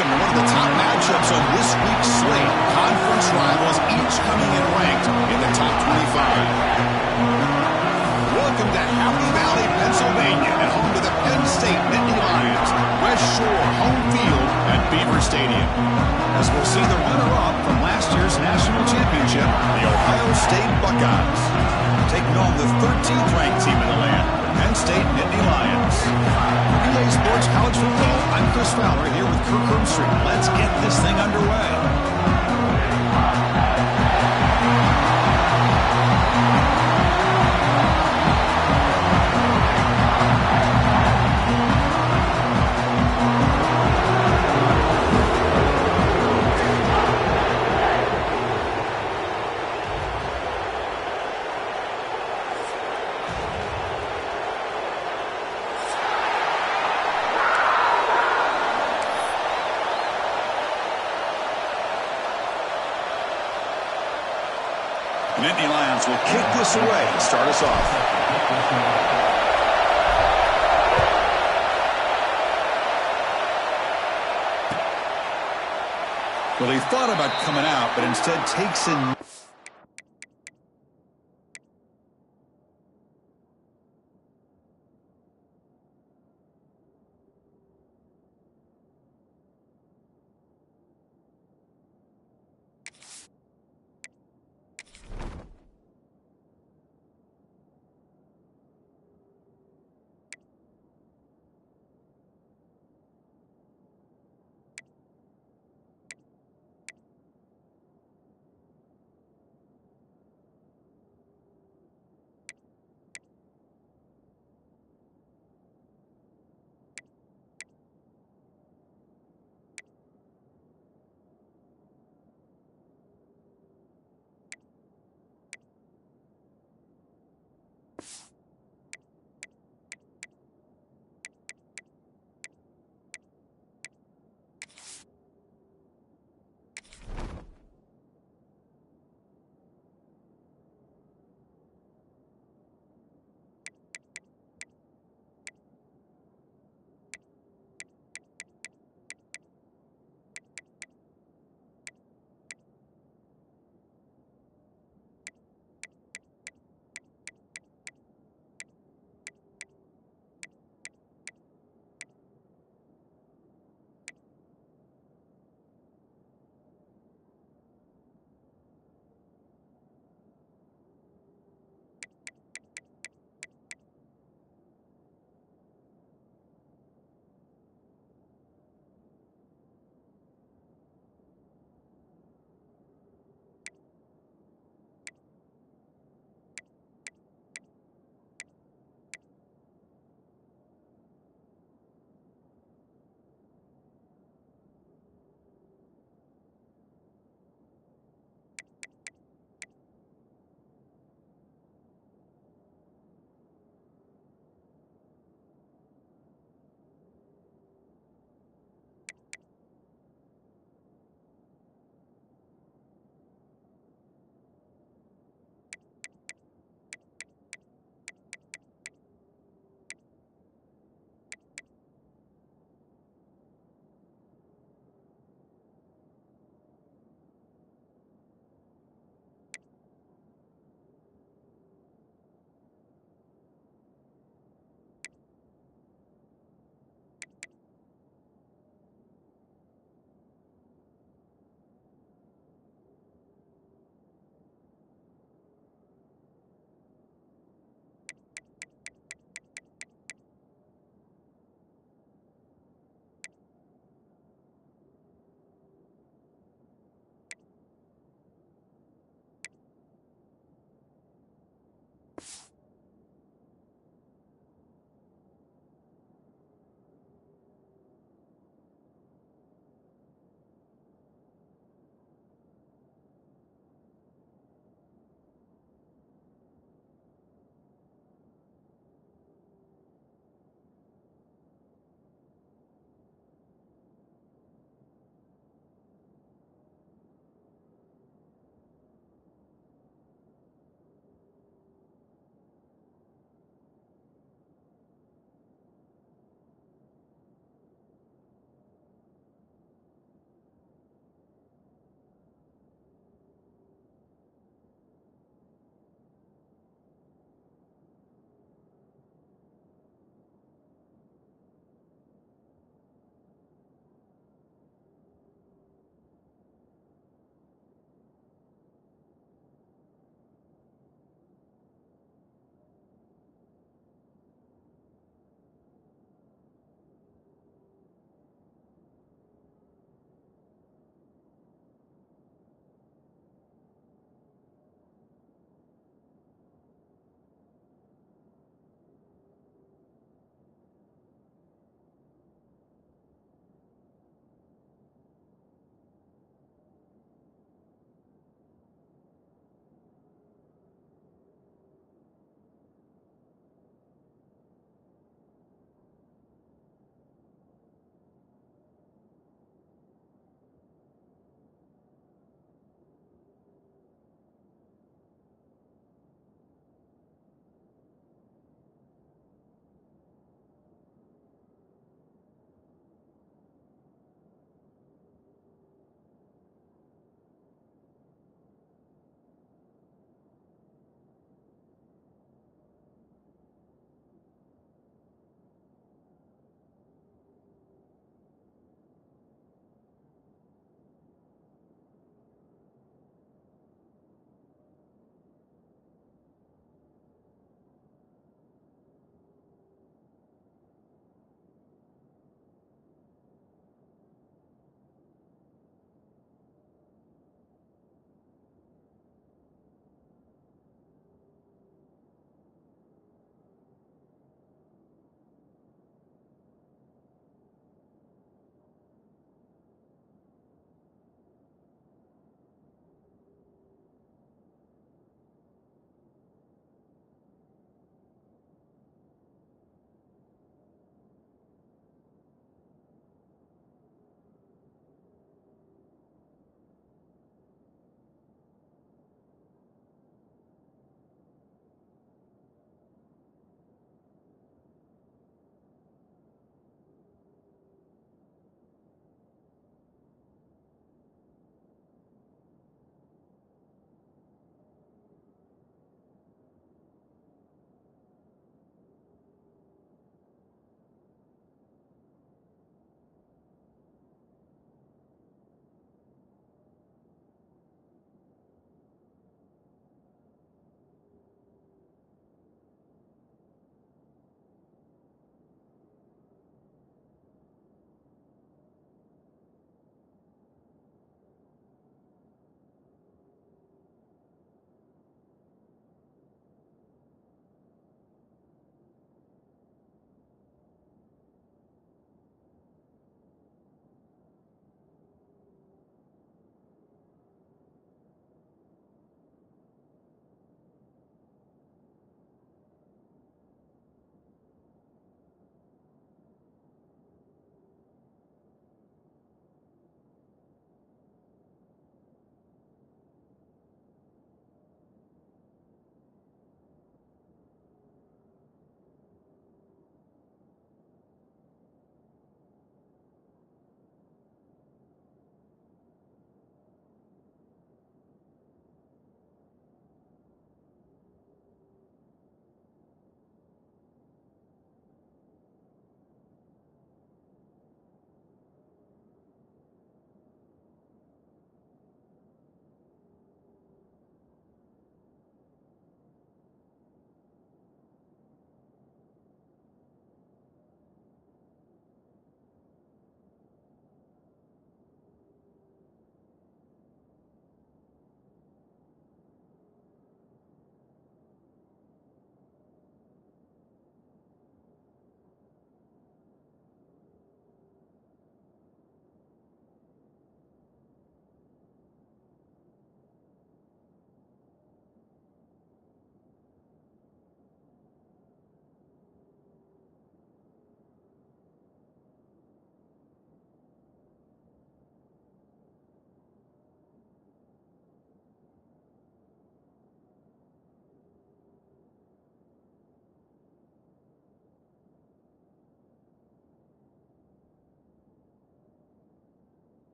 welcome to one of the top matchups on this week's slate. Conference rivals each coming in ranked in the top 25. Welcome to Happy Valley, Pennsylvania, and home to the Penn State Nittany Lions, West Shore home field at Beaver Stadium. As we'll see the runner-up from last year's national championship, the Ohio State Buckeyes, taking on the 13th ranked team in the land, Penn State Nittany Lions. EA Sports College Football, I'm Chris Fowler here with Kirk Herbstreit. Let's get this thing underway. The Nittany Lions will kick this away and start us off. Well, he thought about coming out, but instead takes in...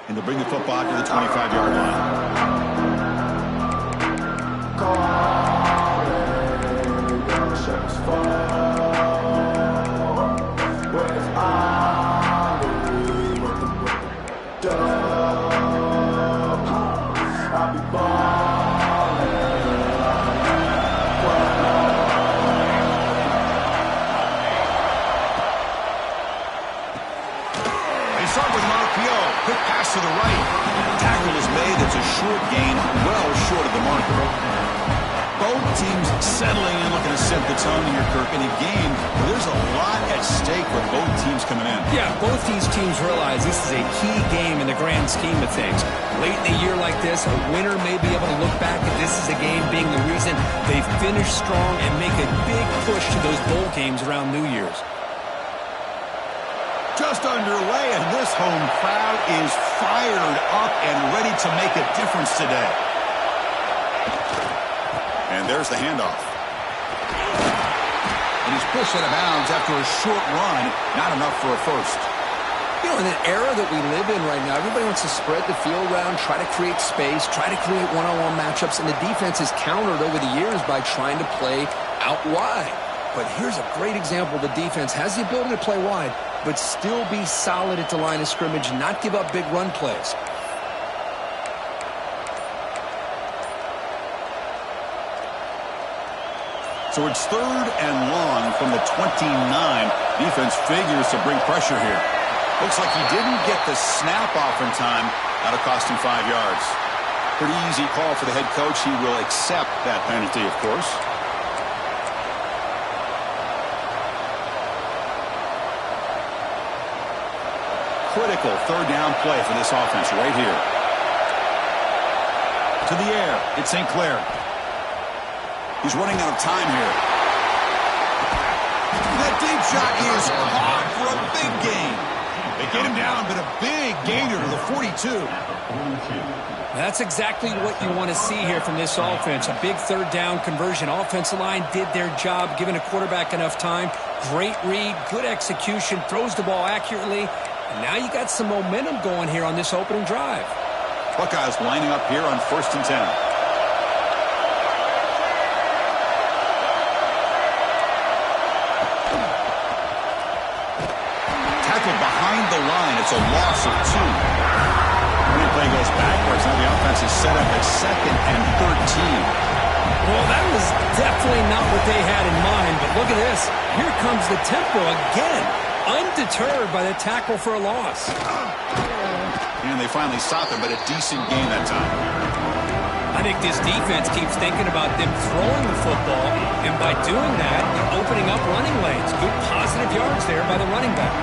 and they'll bring the football to the 25-yard line. Quick pass to the right. Tackle is made. It's a short gain, well short of the marker. Both teams settling in, looking to set the tone here, Kirk, in a game where there's a lot at stake with both teams coming in. Yeah, both these teams realize this is a key game in the grand scheme of things. Late in a year like this, a winner may be able to look back at this as a game being the reason they finish strong and make a big push to those bowl games around New Year's. Just underway, and this home crowd is fired up and ready to make a difference today. And there's the handoff. And he's pushed out of bounds after a short run. Not enough for a first. You know, in an era that we live in right now, everybody wants to spread the field around, try to create space, try to create one-on-one matchups, and the defense has countered over the years by trying to play out wide. But here's a great example. The defense has the ability to play wide, but still be solid at the line of scrimmage, not give up big run plays. So it's 3rd and long from the 29. Defense figures to bring pressure here. Looks like he didn't get the snap off in time. That'll cost him 5 yards. Pretty easy call for the head coach. He will accept that penalty, of course. Critical 3rd down play for this offense right here. To the air. It's St. Clair. He's running out of time here. That deep shot is caught for a big gain. They get him down, but a big gainer to the 42. That's exactly what you want to see here from this offense. A big 3rd down conversion. Offensive line did their job, giving a quarterback enough time. Great read, good execution, throws the ball accurately. And now you got some momentum going here on this opening drive. Buckeyes lining up here on 1st and 10. Tackled behind the line. It's a loss of 2. Running play goes backwards. Now the offense is set up at 2nd and 13. Well, that was definitely not what they had in mind. But look at this. Here comes the tempo again. Undeterred by the tackle for a loss. And they finally stop him, but a decent gain that time. I think this defense keeps thinking about them throwing the football, and by doing that, they're opening up running lanes. Good positive yards there by the running back.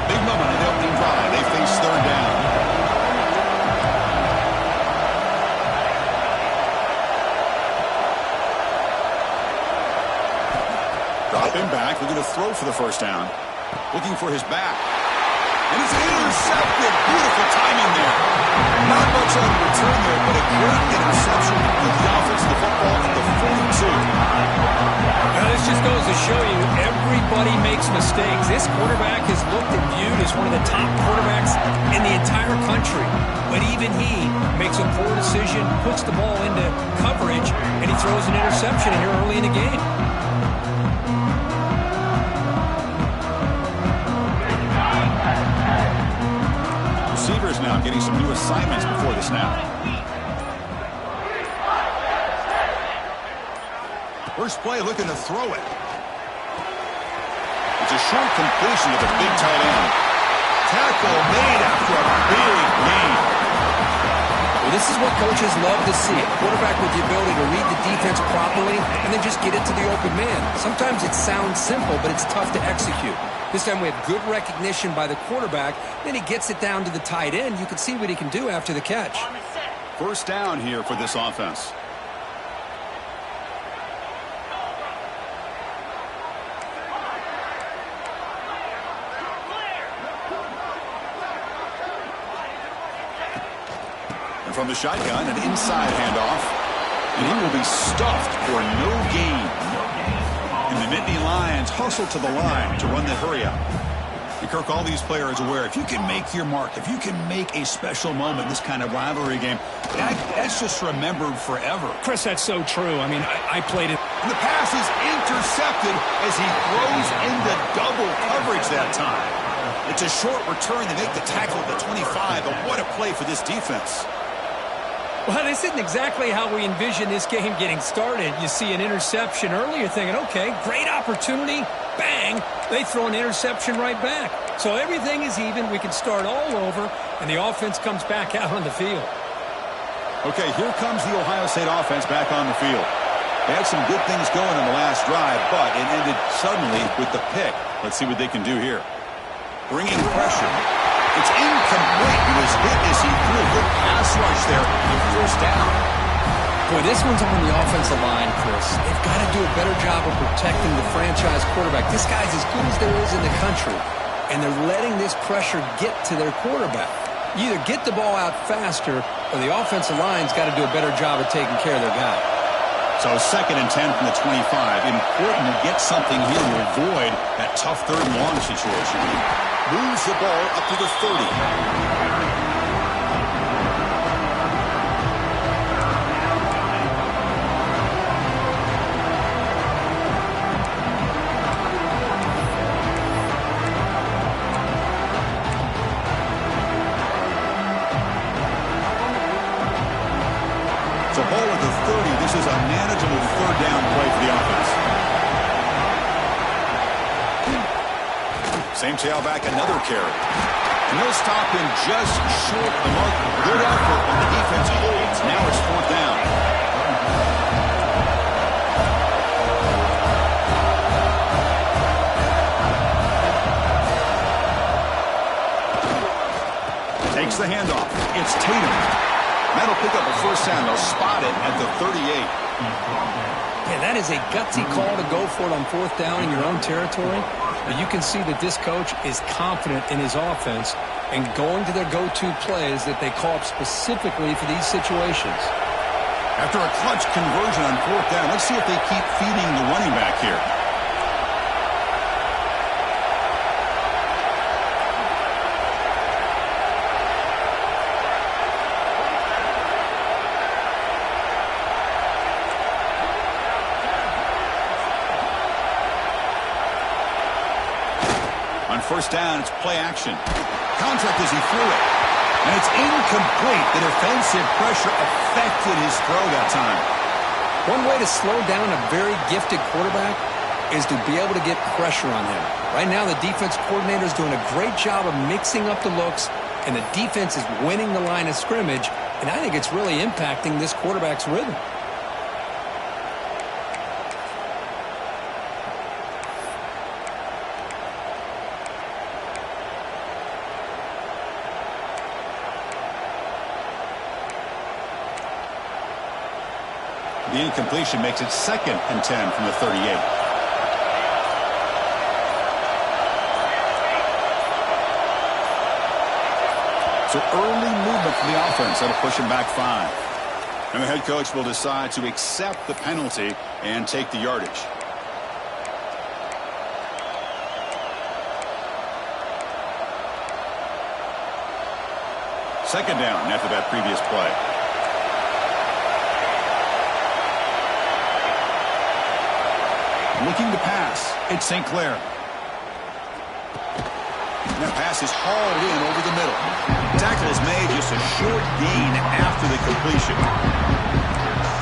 Big moment in the opening drive. They face 3rd down. Drop him back. Looking to throw for the 1st down. Looking for his back. And it's intercepted. Beautiful timing there. Not much on the return there, but a great interception with the offense of the football at the 42. Now, this just goes to show you everybody makes mistakes. This quarterback is looked and viewed as one of the top quarterbacks in the entire country. But even he makes a poor decision, puts the ball into coverage, and he throws an interception here early in the game. Receivers now getting some new assignments before the snap. First play looking to throw it. It's a short completion of the big tight end. Tackle made after a big gain. Well, this is what coaches love to see. A quarterback with the ability to read the defense properly and then just get it to the open man. Sometimes it sounds simple, but it's tough to execute. This time we have good recognition by the quarterback. Then he gets it down to the tight end. You can see what he can do after the catch. 1st down here for this offense. And from the shotgun, an inside handoff. And he will be stuffed for no gain. And the Nittany Lions hustle to the line to run the hurry up. Kirk, all these players are aware, if you can make your mark, if you can make a special moment in this kind of rivalry game, that's just remembered forever. Chris, that's so true. I mean, I played it. And the pass is intercepted as he throws into double coverage that time. It's a short return. They make the tackle at the 25, but what a play for this defense. Well, this isn't exactly how we envision this game getting started. You see an interception early, you're thinking, okay, great opportunity, bang, they throw an interception right back. So everything is even, we can start all over, and the offense comes back out on the field. Okay, here comes the Ohio State offense back on the field. They had some good things going in the last drive, but it ended suddenly with the pick. Let's see what they can do here. Bringing pressure. It's incomplete. He was hit as he threw a good pass rush there on first down. Boy, this one's on the offensive line, Chris. They've got to do a better job of protecting the franchise quarterback. This guy's as good as there is in the country, and they're letting this pressure get to their quarterback. You either get the ball out faster, or the offensive line's got to do a better job of taking care of their guy. So 2nd and 10 from the 25. Important to get something here to avoid that tough 3rd and long situation. Moves the ball up to the 30. So ball at the 30. This is a manageable 3rd down play for the offense. Same tailback, another carry. And he'll stop him just short of the mark. Good effort, and the defense holds. Now it's 4th down. Takes the handoff. It's Tatum. That'll pick up a first down. They'll spot it at the 38. Yeah, that is a gutsy call to go for it on 4th down in your own territory. But you can see that this coach is confident in his offense and going to their go-to plays that they call up specifically for these situations. After a clutch conversion on 4th down, let's see if they keep feeding the running back here. First down, it's play action. Contact as he threw it. And it's incomplete. The defensive pressure affected his throw that time. One way to slow down a very gifted quarterback is to be able to get pressure on him. Right now, the defense coordinator is doing a great job of mixing up the looks, and the defense is winning the line of scrimmage, and I think it's really impacting this quarterback's rhythm. The incompletion makes it 2nd and 10 from the 38. So early movement from the offense. That'll push him back 5. And the head coach will decide to accept the penalty and take the yardage. Second down after that previous play. Looking to pass. It's St. Clair. And that pass is hauled in over the middle. Tackle is made, just a short gain after the completion.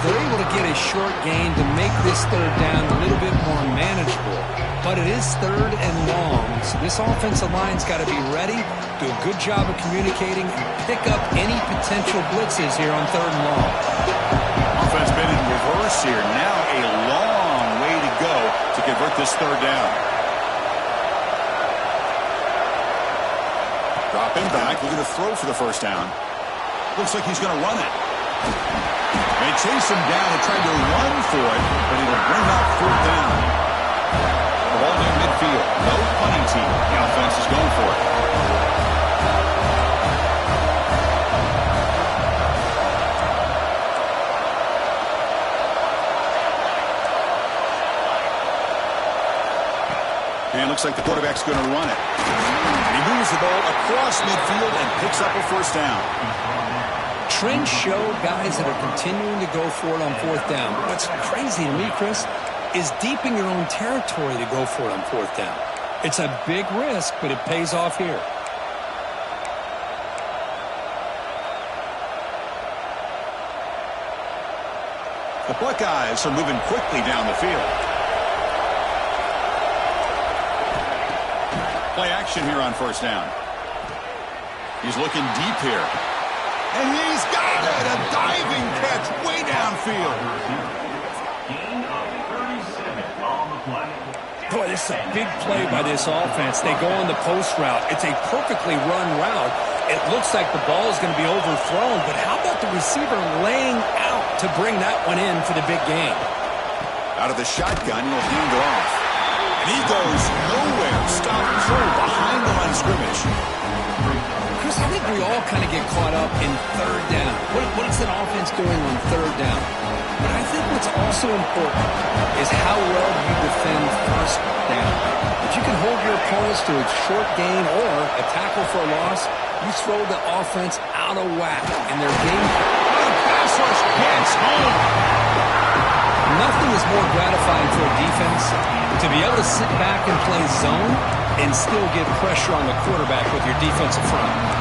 They're able to get a short gain to make this 3rd down a little bit more manageable. But it is 3rd and long, so this offensive line's got to be ready, do a good job of communicating, and pick up any potential blitzes here on 3rd and long. Offense been in reverse here. Now a long way to go to convert this 3rd down. Dropping back, looking to throw for the first down. Looks like he's going to run it. They chase him down and tried to run for it, but it'll bring up 4th down. The ball near midfield. No punting team. The offense is going for it. And it looks like the quarterback's going to run it. moves the ball across midfield and picks up a first down. Trends show guys that are continuing to go for it on fourth down. What's crazy to me, Chris, is deep in your own territory to go for it on fourth down. It's a big risk, but it pays off here. The Buckeyes are moving quickly down the field. Play action here on first down. He's looking deep here. And he's got it! A diving catch way downfield. Boy, this is a big play by this offense. They go on the post route. It's a perfectly run route. It looks like the ball is going to be overthrown, but how about the receiver laying out to bring that one in for the big game? Out of the shotgun, he'll hand it off. And he goes nowhere. Stop through behind the line of scrimmage. Chris, I think we all kind of get caught up in third down. What is an offense doing on third down? But I think what's also important is how well you defend first down. If you can hold your opponents to a short gain or a tackle for a loss, you throw the offense out of whack in their game. Pass rush hits home. Nothing is more gratifying for a defense to be able to sit back and play zone and still get pressure on the quarterback with your defensive front.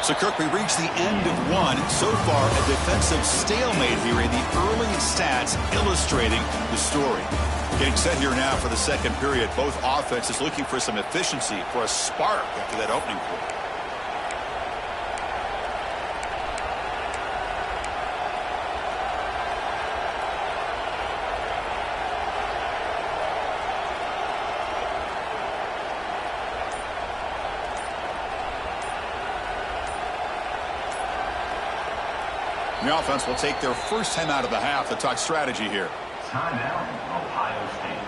So, Kirk, we reached the end of one. So far, a defensive stalemate here in the early stats illustrating the story. Getting set here now for the second period. Both offenses looking for some efficiency, for a spark after that opening quarter. The offense will take their first time out of the half to talk strategy here. Timeout, Ohio State.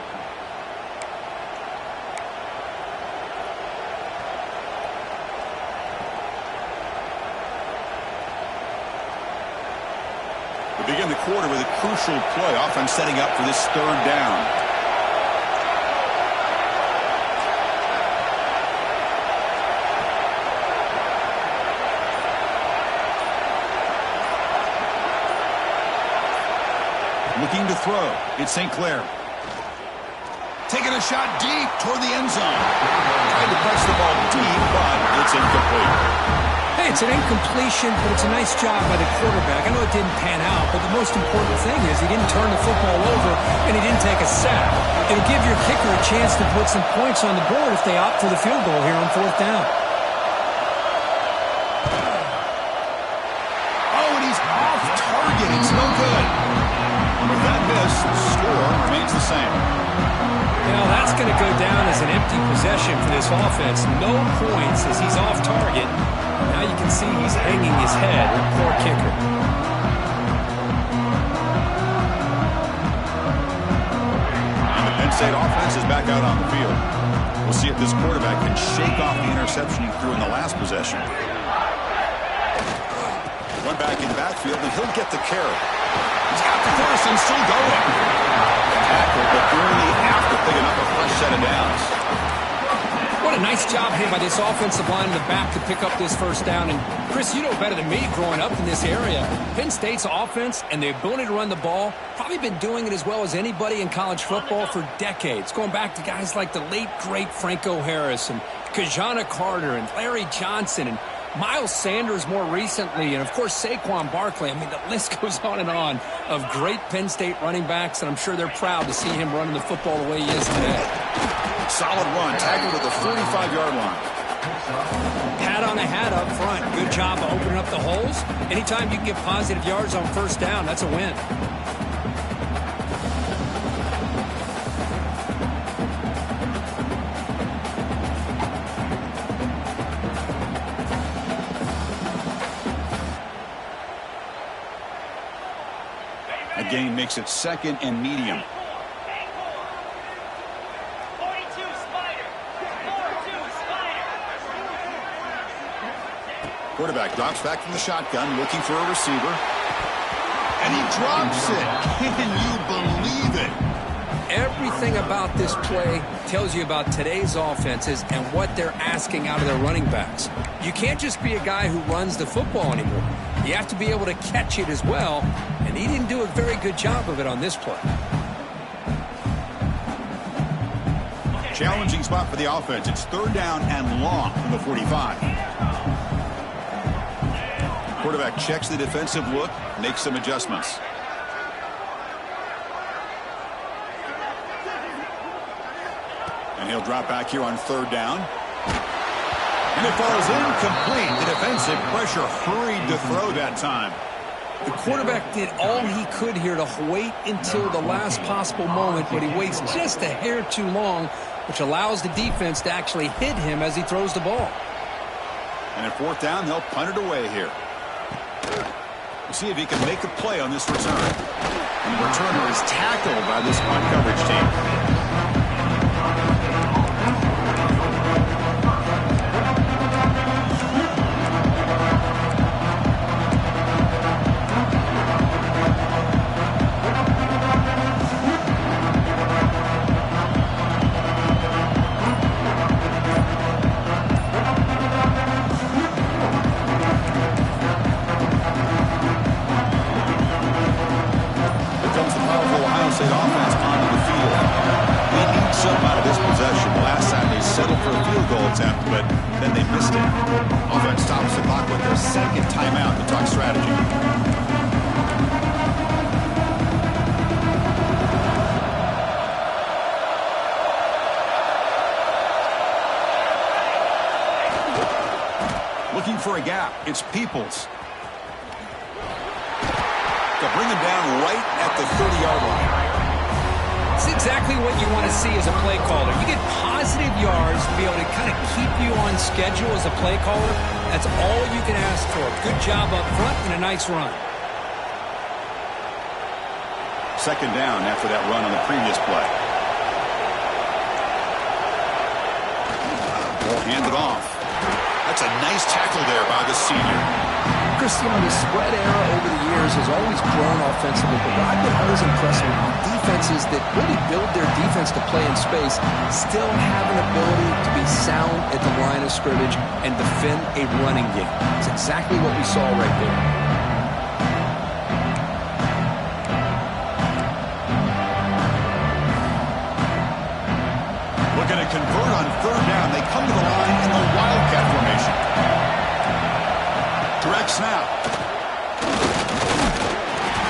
We begin the quarter with a crucial play. Offense setting up for this third down. Looking to throw. It's St. Clair. Taking a shot deep toward the end zone. Trying to press the ball deep, but it's incomplete. Hey, it's an incompletion, but it's a nice job by the quarterback. I know it didn't pan out, but the most important thing is he didn't turn the football over and he didn't take a sack. It'll give your kicker a chance to put some points on the board if they opt for the field goal here on fourth down. Oh, and he's off target. It's no good. With that miss, the score remains the same. Now that's going to go down as an empty possession for this offense. No points as he's off target. Now you can see he's hanging his head. Poor kicker. And the Penn State offense is back out on the field. We'll see if this quarterback can shake off the interception he threw in the last possession. One back in backfield, and he'll get the carry. He's got the first and still going. Tackle, but only after picking up a fresh set of downs. What a nice job here by this offensive line in the back to pick up this first down. And, Chris, you know better than me growing up in this area. Penn State's offense and the ability to run the ball, probably been doing it as well as anybody in college football for decades. Going back to guys like the late, great Franco Harris and Kajana Carter and Larry Johnson and Miles Sanders more recently, and, of course, Saquon Barkley. I mean, the list goes on and on of great Penn State running backs, and I'm sure they're proud to see him running the football the way he is today. Solid run, tackled at the 45-yard line. Hat on a hat up front. Good job of opening up the holes. Anytime you can get positive yards on first down, that's a win. Gain makes it second and medium. Quarterback drops back from the shotgun, looking for a receiver. And he drops it. Can you believe it? Everything about this play tells you about today's offenses and what they're asking out of their running backs. You can't just be a guy who runs the football anymore. You have to be able to catch it as well, and he didn't do a very good job of it on this play. Challenging spot for the offense. It's 3rd down and long from the 45. Quarterback checks the defensive look, makes some adjustments. And he'll drop back here on 3rd down. And it falls incomplete. The defensive pressure hurried to throw that time. The quarterback did all he could here to wait until the last possible moment, but he waits just a hair too long, which allows the defense to actually hit him as he throws the ball. And at 4th down, they'll punt it away here. We'll see if he can make a play on this return. And the returner is tackled by this punt coverage team. But then they missed it. Offense stops the clock with their 2nd timeout to talk strategy. Looking for a gap. It's Peoples. They'll bring him down right at the 30-yard line. It's exactly what you want to see as a play caller. You get positive yards to be able to kind of keep you on schedule as a play caller. That's all you can ask for. Good job up front and a nice run. 2nd down after that run on the previous play. Ball handed off. That's a nice tackle there by the senior. Christian, the spread era over the years has always grown offensively, but what I've been always impressed with defenses that really build their defense to play in space still have an ability to be sound at the line of scrimmage and defend a running game. It's exactly what we saw right there. Looking to convert on 3rd down. They come to the line in the Wildcat formation. Direct snap.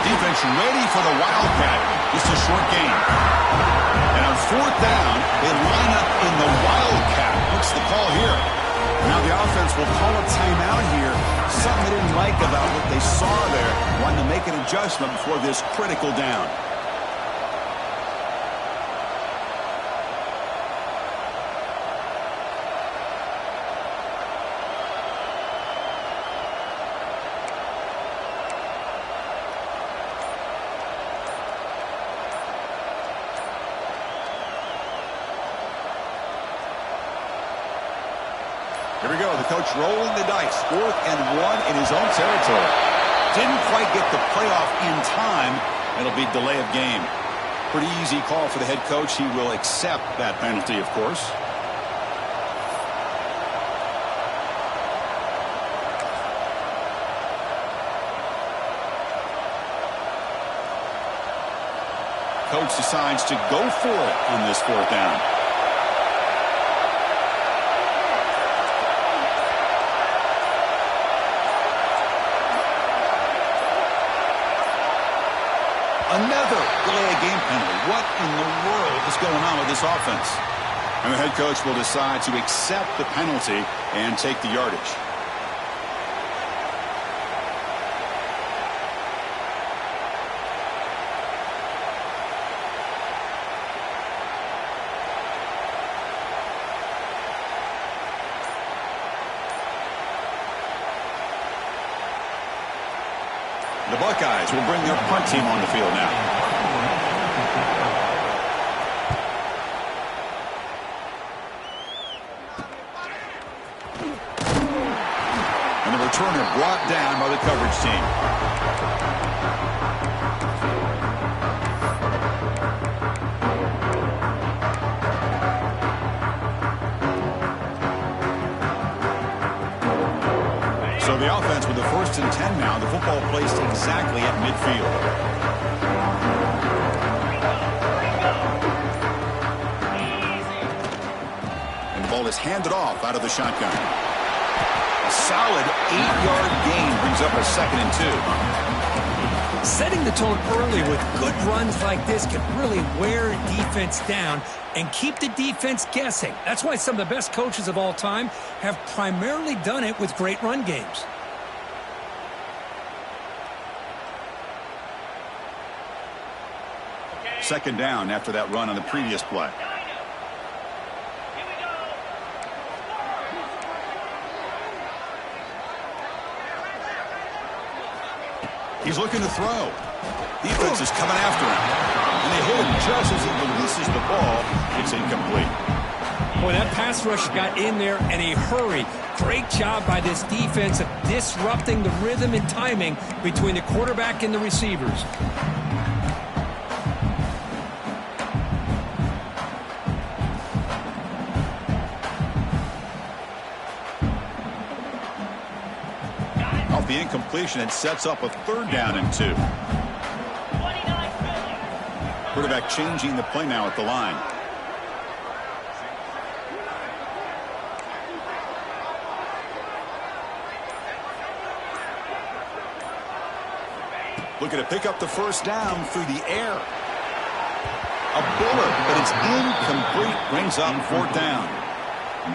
Defense ready for the Wildcat. Just a short gain. And on 4th down, they line up in the Wildcat. What's the call here? Now the offense will call a timeout here. Something they didn't like about what they saw there. Wanting to make an adjustment before this critical down. Here we go, the coach rolling the dice. 4th and 1 in his own territory. Didn't quite get the playoff in time. It'll be delay of game. Pretty easy call for the head coach. He will accept that penalty, of course. Coach decides to go for it on this 4th down. Another delay of game penalty. What in the world is going on with this offense? And the head coach will decide to accept the penalty and take the yardage. The Buckeyes will bring their punt team on the field now. And the return brought down by the coverage team. So the offense with the 1st and 10 now. The football placed exactly at midfield. And the ball is handed off out of the shotgun. A solid 8-yard gain brings up a 2nd and 2. Setting the tone early with good runs like this can really wear a defense down and keep the defense guessing. That's why some of the best coaches of all time have primarily done it with great run games. Second down after that run on the previous play. He's looking to throw. Defense is coming after him. And they hit him just as he releases the ball. It's incomplete. Boy, that pass rush got in there in a hurry. Great job by this defense of disrupting the rhythm and timing between the quarterback and the receivers. Off the incompletion, it sets up a 3rd down and 2. Quarterback changing the play now at the line. Looking to pick up the 1st down through the air. A bullet, but it's incomplete. Brings up 4th down.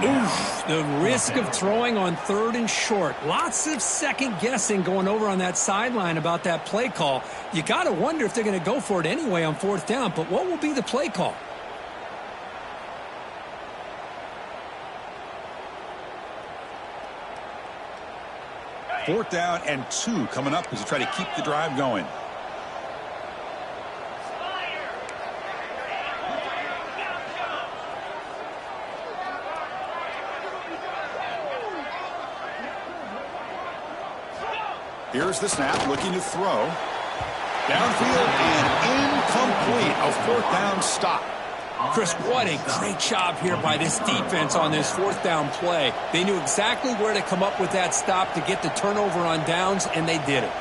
Oof, the risk of throwing on 3rd and short. Lots of second guessing going over on that sideline about that play call. You got to wonder if they're going to go for it anyway on 4th down, but what will be the play call? Fourth down and 2 coming up as they try to keep the drive going. Here's the snap, looking to throw. Downfield and incomplete. A 4th down stop. Chris, what a great job here by this defense on this 4th down play. They knew exactly where to come up with that stop to get the turnover on downs, and they did it.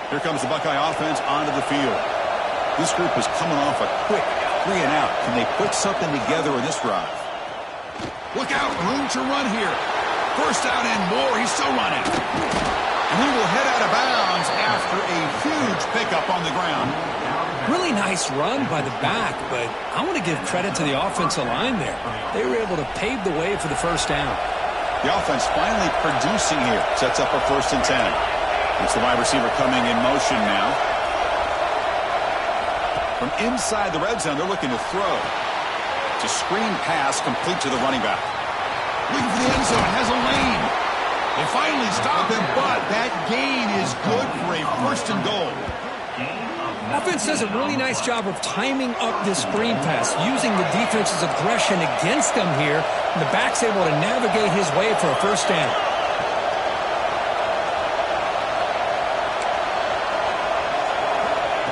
Here comes the Buckeye offense onto the field. This group is coming off a quick 3 and out. Can they put something together in this drive? Look out, room to run here. 1st down and more. He's still running. And he will head out of bounds after a huge pickup on the ground. Really nice run by the back, but I want to give credit to the offensive line there. They were able to pave the way for the 1st down. The offense finally producing here. Sets up a 1st and 10. It's the wide receiver coming in motion now. From inside the red zone, they're looking to throw. It's a screen pass complete to the running back. Looking for the end zone, has a lane. They finally stop him, but that gain is good for a 1st and goal. Offense does a really nice job of timing up this screen pass, using the defense's aggression against them here, and the back's able to navigate his way for a 1st down.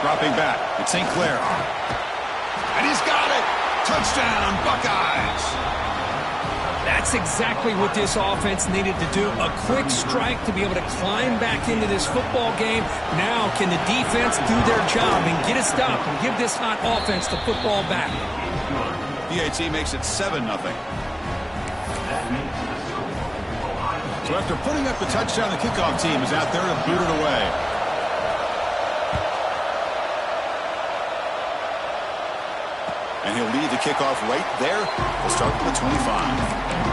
Dropping back, it's St. Clair. And he's got it! Touchdown, Buckeyes! That's exactly what this offense needed to do. A quick strike to be able to climb back into this football game. Now can the defense do their job and get a stop and give this hot offense the football back? PAT makes it 7-0. So after putting up the touchdown, the kickoff team is out there to boot it away. And he'll lead the kickoff right there. We'll start with the 25.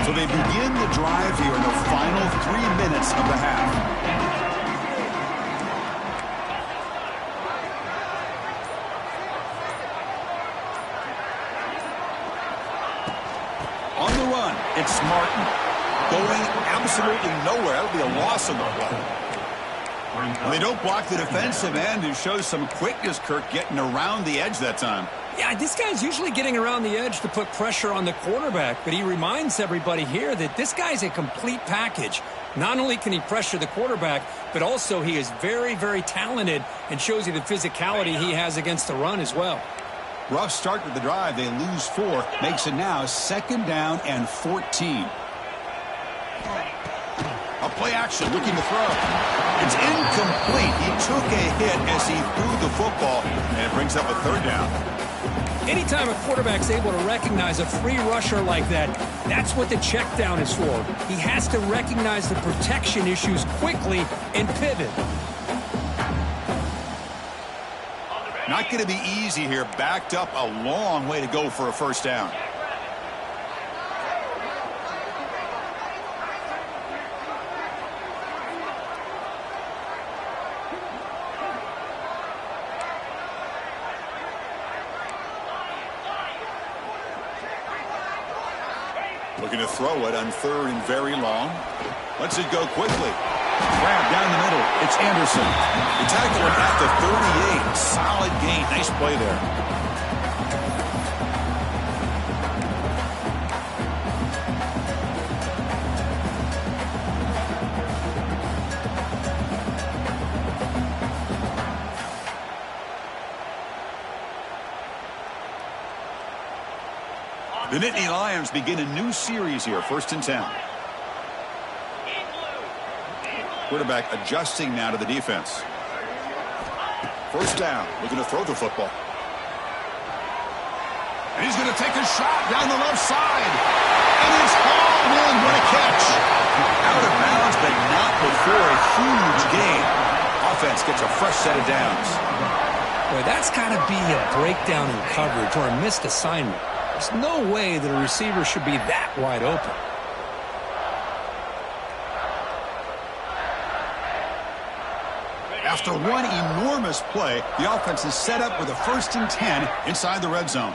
So they begin the drive here in the final 3 minutes of the half. On the run, it's Martin. Going absolutely nowhere. That'll be a loss on the play. Well, they don't block the defensive end and shows some quickness, Kirk, getting around the edge that time. Yeah, this guy's usually getting around the edge to put pressure on the quarterback, but he reminds everybody here that this guy's a complete package. Not only can he pressure the quarterback, but also he is very, very talented and shows you the physicality he has against the run as well. Rough start to the drive. They lose 4. Makes it now 2nd down and 14. A play action, looking to throw. It's incomplete. He took a hit as he threw the football, and it brings up a 3rd down. Anytime a quarterback's able to recognize a free rusher like that, that's what the check down is for. He has to recognize the protection issues quickly and pivot. Not going to be easy here. Backed up a long way to go for a 1st down. Looking to throw it on 3rd and very long. Lets it go quickly. Grab down the middle. It's Anderson. The tackle at the 38. Solid gain. Nice play there. The Nittany Lions begin a new series here. 1st and 10. Quarterback adjusting now to the defense. 1st down. Looking to throw the football. And he's going to take a shot down the left side. And it's hauled in. What a catch. Out of bounds, but not before a huge gain. Offense gets a fresh set of downs. Boy, that's got to be a breakdown in coverage or a missed assignment. There's no way that a receiver should be that wide open. After one enormous play, the offense is set up with a 1st and 10 inside the red zone.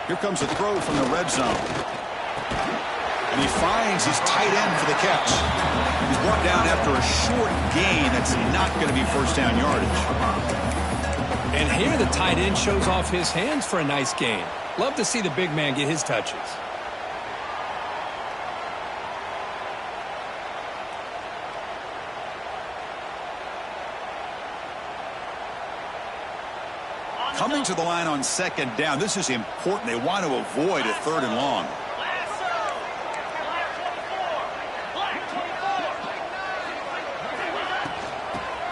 Here comes a throw from the red zone. And he finds his tight end for the catch. He's brought down after a short gain. That's not going to be 1st down yardage. And here the tight end shows off his hands for a nice gain. Love to see the big man get his touches. Coming to the line on 2nd down. This is important. They want to avoid a 3rd and long.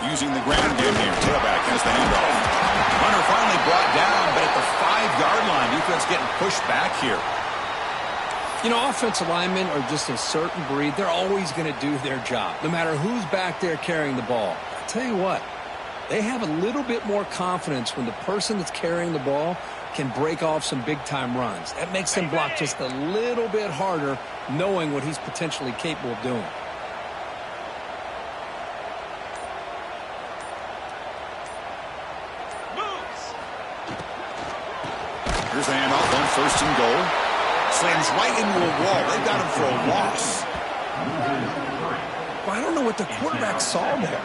Using the ground game here. Tailback has the handoff. Runner finally brought down, but at the 5-yard line, defense getting pushed back here. You know, offensive linemen are just a certain breed. They're always going to do their job, no matter who's back there carrying the ball. I'll tell you what, they have a little bit more confidence when the person that's carrying the ball can break off some big-time runs. That makes them block just a little bit harder, knowing what he's potentially capable of doing. Here's the handoff on 1st and goal. Slams right into a wall. They've got him for a loss. Well, I don't know what the quarterback saw there.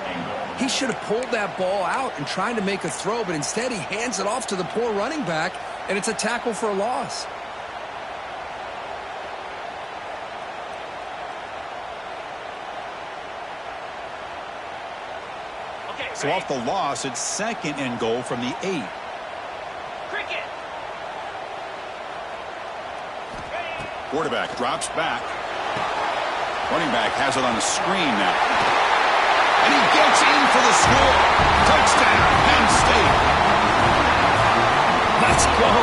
He should have pulled that ball out and tried to make a throw, but instead he hands it off to the poor running back, and it's a tackle for a loss. So off the loss, it's 2nd and goal from the 8. Quarterback drops back. Running back has it on a screen now. And he gets in for the score. Touchdown, Penn State. Let's go.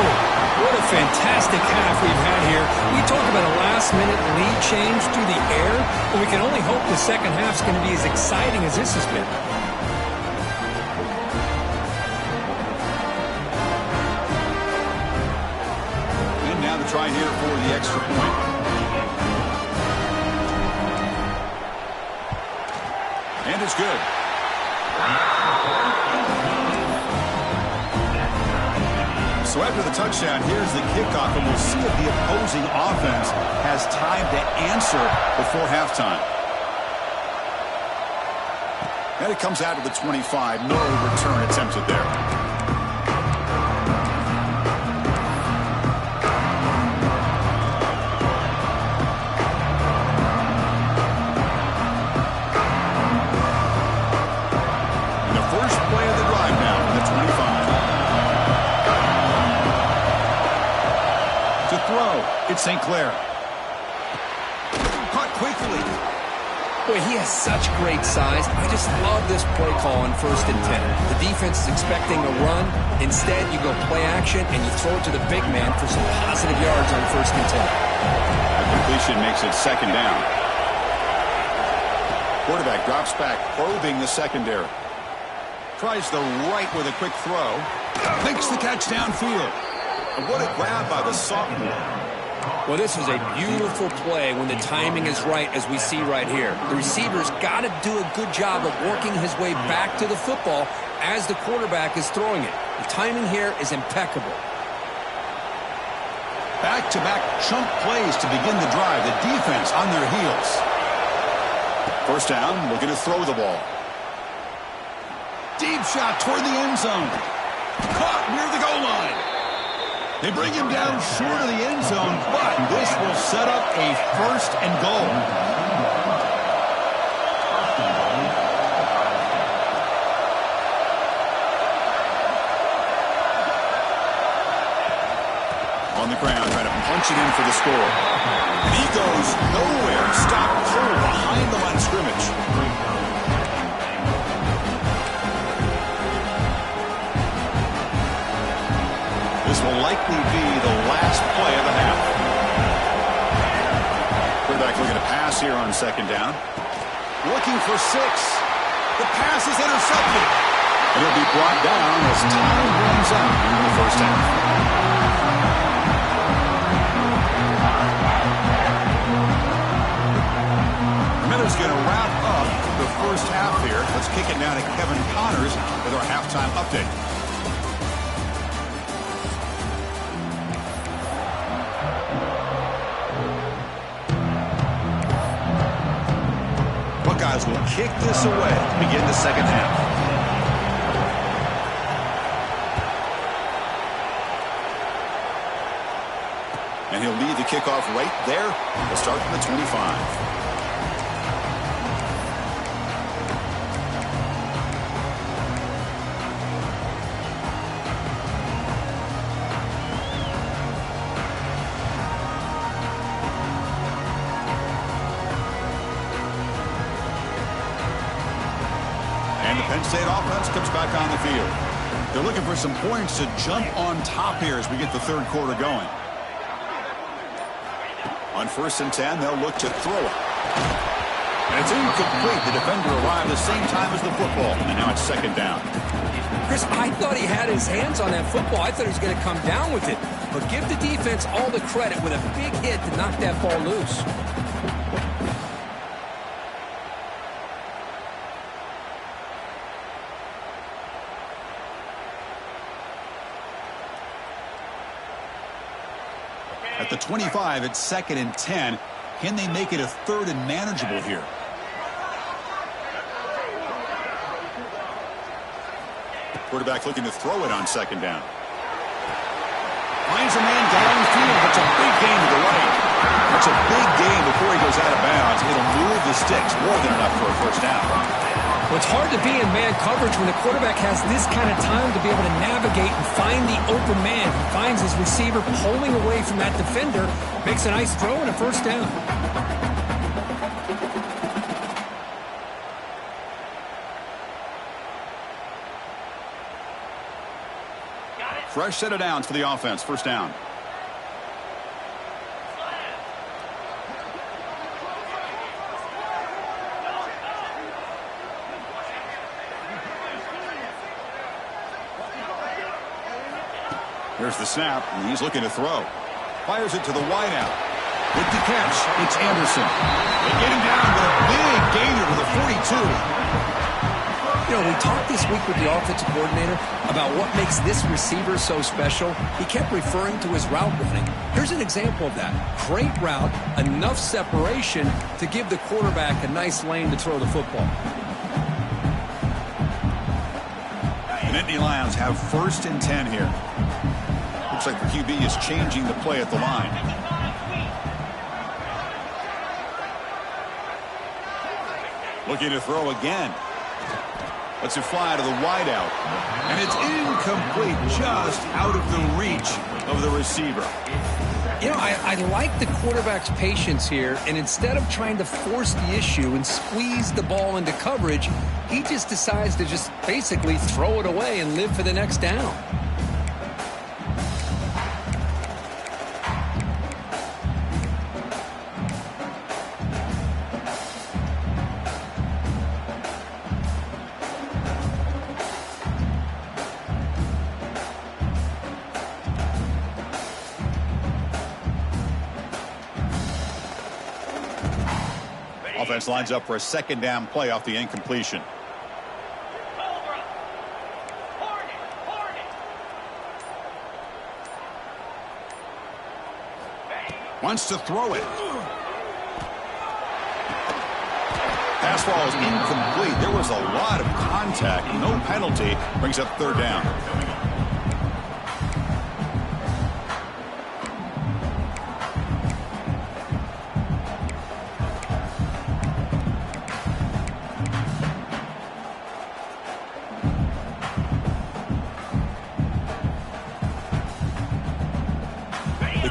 What a fantastic half we've had here. We talk about a last-minute lead change through the air, and we can only hope the second half's going to be as exciting as this has been. try here for the extra point. And it's good. So after the touchdown, here's the kickoff, and we'll see if the opposing offense has time to answer before halftime. And it comes out of the 25. No return attempted there. It's St. Clair. Caught quickly. Boy, he has such great size. I just love this play call on 1st and 10. The defense is expecting a run. Instead, you go play action, and you throw it to the big man for some positive yards on 1st and 10. A completion makes it 2nd down. Quarterback drops back, probing the secondary. Tries the right with a quick throw. Makes the catch downfield. And what a grab by the sophomore. Well, this was a beautiful play when the timing is right, as we see right here. The receiver's got to do a good job of working his way back to the football as the quarterback is throwing it. The timing here is impeccable. Back-to-back chunk plays to begin the drive. The defense on their heels. 1st down, looking to throw the ball. Deep shot toward the end zone. Caught near the goal line. They bring him down short of the end zone, but this will set up a 1st and goal. On the ground, trying to punch it in for the score. And he goes nowhere. Stopped cold behind the line of scrimmage. This will likely be the last play of the half. Quarterback looking to pass here on 2nd down. Looking for 6. The pass is intercepted. And it'll be brought down as time runs out in the 1st half. The Miller's going to wrap up the 1st half here. Let's kick it down to Kevin Connors with our halftime update. Buckeyes will kick this away to begin the 2nd half. And he'll lead the kickoff right there. We'll start from the 25. And the Penn State offense comes back on the field. They're looking for some points to jump on top here as we get the 3rd quarter going. On 1st and 10, they'll look to throw it. And it's incomplete. The defender arrived the same time as the football. And now it's 2nd down. Chris, I thought he had his hands on that football. I thought he was going to come down with it. But give the defense all the credit with a big hit to knock that ball loose. At the 25, it's 2nd and 10. Can they make it a 3rd and manageable here? Quarterback looking to throw it on 2nd down. Finds a man downfield. That's a big gain to the right. That's a big gain before he goes out of bounds. It'll move the sticks more than enough for a 1st down. Well, it's hard to be in man coverage when the quarterback has this kind of time to be able to navigate and find the open man. He finds his receiver pulling away from that defender, makes a nice throw and a 1st down. Fresh set of downs for the offense. 1st down. Here's the snap, and he's looking to throw. Fires it to the wideout. With the catch, it's Anderson. They get him down with a big gainer to the 42. You know, we talked this week with the offensive coordinator about what makes this receiver so special. He kept referring to his route running. Here's an example of that. Great route, enough separation to give the quarterback a nice lane to throw the football. The Nittany Lions have 1st and 10 here. Looks like the QB is changing the play at the line. Looking to throw again. Lets it fly to the wideout. And it's incomplete, just out of the reach of the receiver. You know, I like the quarterback's patience here, and instead of trying to force the issue and squeeze the ball into coverage, he just decides to just basically throw it away and live for the next down. Offense lines up for a 2nd down play off the incompletion. Wants to throw it. Pass ball is incomplete. There was a lot of contact. No penalty. Brings up 3rd down.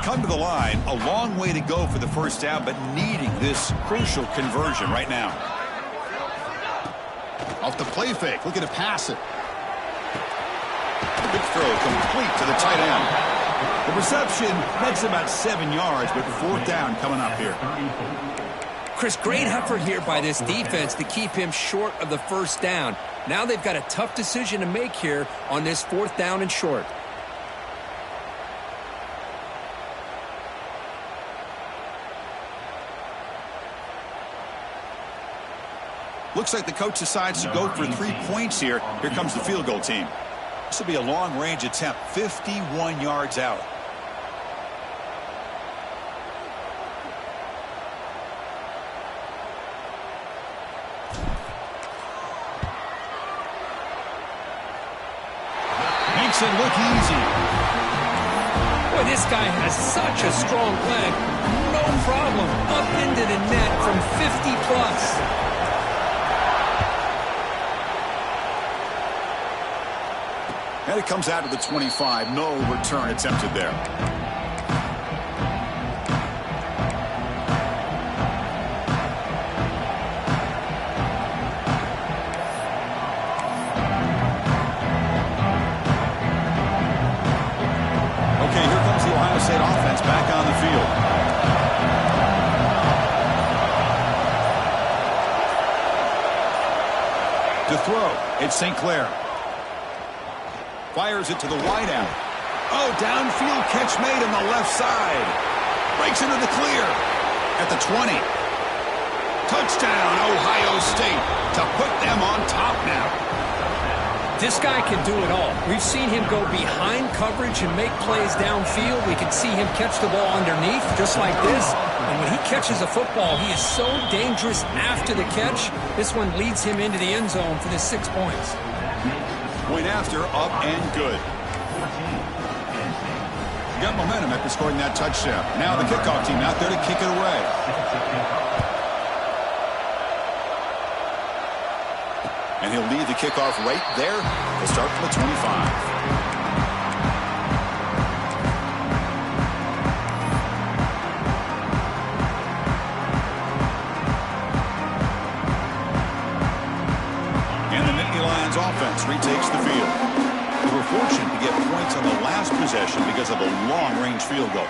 Come to the line, a long way to go for the 1st down, but needing this crucial conversion right now. Off the play fake, looking to pass it. Good throw, complete to the tight end. The reception makes about 7 yards, but 4th down coming up here. Chris, great effort here by this defense to keep him short of the 1st down. Now they've got a tough decision to make here on this 4th down and short. Looks like the coach decides to go for 3 points here. Here comes the field goal team. This will be a long-range attempt, 51 yards out. Makes it look easy. Boy, this guy has such a strong leg. No problem. Up into the net from 50-plus. And it comes out to the 25. No return attempted there. Okay, here comes the Ohio State offense back on the field. To throw, it's St. Clair. Fires it to the wideout. Oh, downfield catch made on the left side. Breaks into the clear at the 20. Touchdown, Ohio State, to put them on top now. This guy can do it all. We've seen him go behind coverage and make plays downfield. We can see him catch the ball underneath just like this. And when he catches a football, he is so dangerous after the catch. This one leads him into the end zone for the 6 points. Point after, up and good. Got momentum after scoring that touchdown. Now the kickoff team out there to kick it away. And he'll lead the kickoff right there. He'll start from the 25. Offense retakes the field. They were fortunate to get points on the last possession because of a long-range field goal.